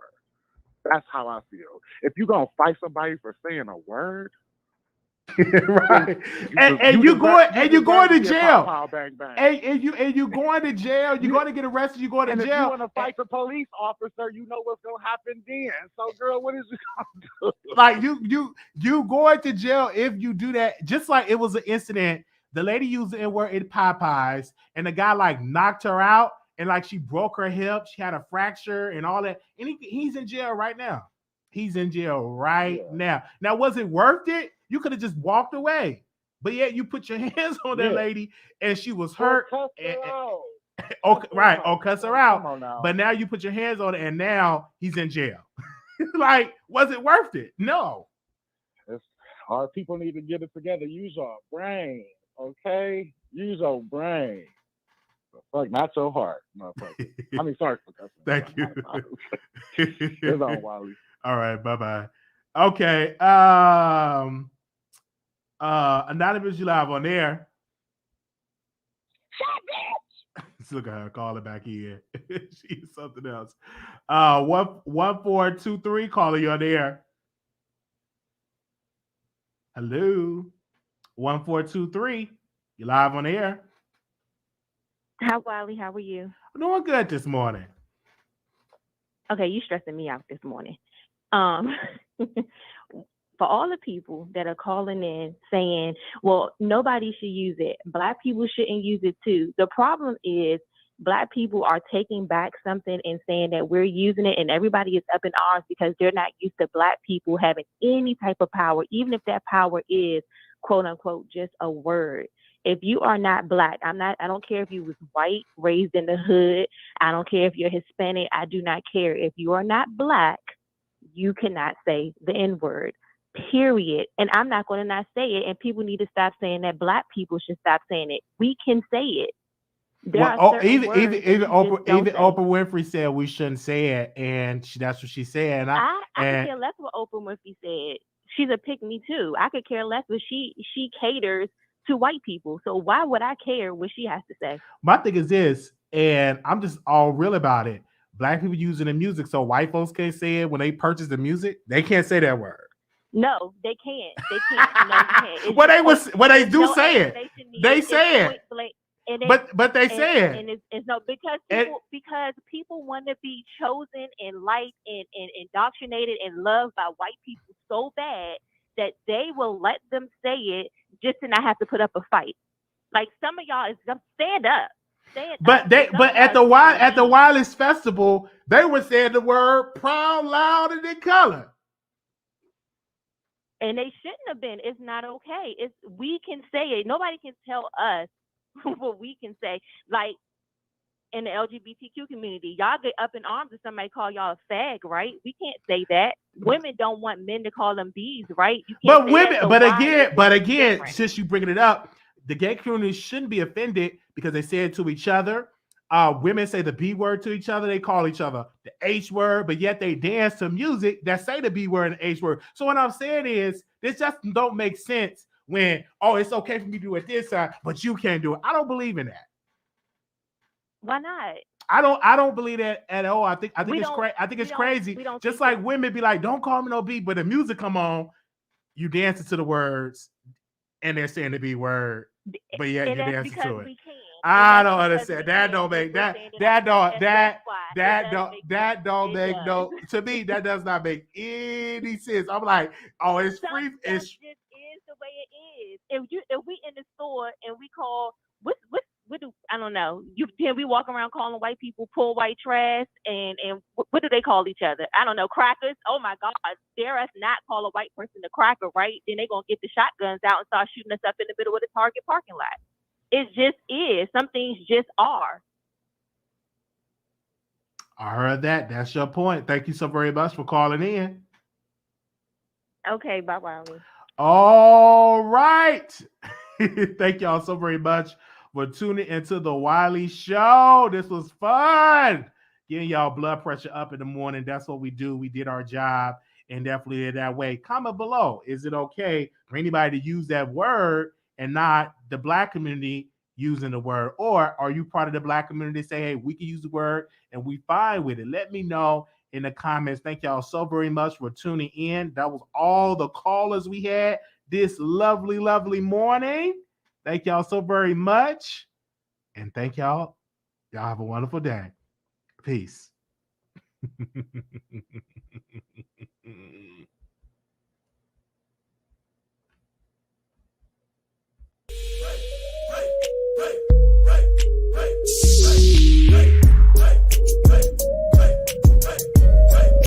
That's how I feel. If you're going to fight somebody for saying a word, right, and you're going to jail. Pow, bang, bang. And you going to jail. You're going to get arrested. You're going to jail. If you want to fight the police officer, you know what's going to happen then. So, girl, what is you going to do? Like you going to jail if you do that. Just like it was an incident. The lady used the N-word in Popeyes, and the guy like knocked her out, and like she broke her hip. She had a fracture and all that. And he's in jail right now. He's in jail right now. Now, was it worth it? You could have just walked away, but yet you put your hands on that lady, and she was hurt. Cuss her out. But now you put your hands on it, and now he's in jail. Like, was it worth it? No. Our people need to get it together. Use your brain, okay? Use your brain. Fuck, not your heart, motherfucker. I mean, sorry for cussing. Thank you. It's on, Wiley. All right, bye-bye. Okay. Anonymous, you live on air. Look at her calling back in. She's something else. 1423, caller, you on air. Hello. 1423. You live on air. Hi, Wiley. How are you? I'm doing good this morning. Okay, you stressing me out this morning. For all the people that are calling in saying, well, nobody should use it. Black people shouldn't use it too. The problem is Black people are taking back something and saying that we're using it, and everybody is up in arms because they're not used to Black people having any type of power, even if that power is, quote unquote, just a word. If you are not Black, I don't care if you was white, raised in the hood. I don't care if you're Hispanic. I do not care. If you are not Black, you cannot say the N-word, period. And I'm not going to not say it. And people need to stop saying that Black people should stop saying it. We can say it. Even Oprah Winfrey said we shouldn't say it, and that's what she said. I could care less what Oprah Winfrey said. She's a pick-me too. I could care less, but she caters to white people. So why would I care what she has to say? My thing is this, and I'm just all real about it. Black people using the music, so white folks can't say it when they purchase the music. They can't say that word. No, they can't. They can't. No, you can't. They do say it. They say it. But they say it. And it's no, because people want to be chosen and liked and indoctrinated and loved by white people so bad that they will let them say it just to not have to put up a fight. Like some of y'all is just stand up. But at the Wireless Festival, they were saying the word proud, loud, and in color. And they shouldn't have been. It's not okay. We can say it. Nobody can tell us what we can say. Like in the LGBTQ community, y'all get up in arms if somebody call y'all a fag, right? We can't say that. Women don't want men to call them bees, right? You can't But say women, that, so but why again, different? since you bringing it up, the gay community shouldn't be offended because they say it to each other. Women say the B word to each other. They call each other the H word, but yet they dance to music that say the B word and the H word. So what I'm saying is, this just don't make sense when, oh, it's okay for me to do it this side, but you can't do it. I don't believe in that. Why not? I don't believe that at all. I think We it's don't- crazy. I think we it's don't- crazy. we don't Just think like that. women be like, don't call me no B, but the music come on, you dancing to the words, and they're saying the B word, but yet And you're that's dancing because to it. we can. I And don't that's because understand. we That can. don't make We're that saying it that out don't loud, and that that's why. It that does don't make that sense. don't It make does. no to me. That does not make any sense. I'm like, oh, it's Some free. stuff It's just is the way it is. If we in the store and we call what do I don't know. Then we walk around calling white people poor white trash and what do they call each other? I don't know, crackers. Oh my God, dare us not call a white person a cracker, right? Then they're gonna get the shotguns out and start shooting us up in the middle of the Target parking lot. It just is. Some things just are. I heard that. That's your point. Thank you so very much for calling in. Okay, bye bye. All right. Thank y'all so very much for tuning into the Wiley Show. This was fun. Getting y'all blood pressure up in the morning. That's what we do. We did our job and definitely did that way. Comment below. Is it okay for anybody to use that word and not the black community using the word? Or are you part of the black community say, hey, we can use the word and we fine with it? Let me know in the comments. Thank y'all so very much for tuning in. That was all the callers we had this lovely, lovely morning. Thank y'all so very much. And thank y'all. Y'all have a wonderful day. Peace.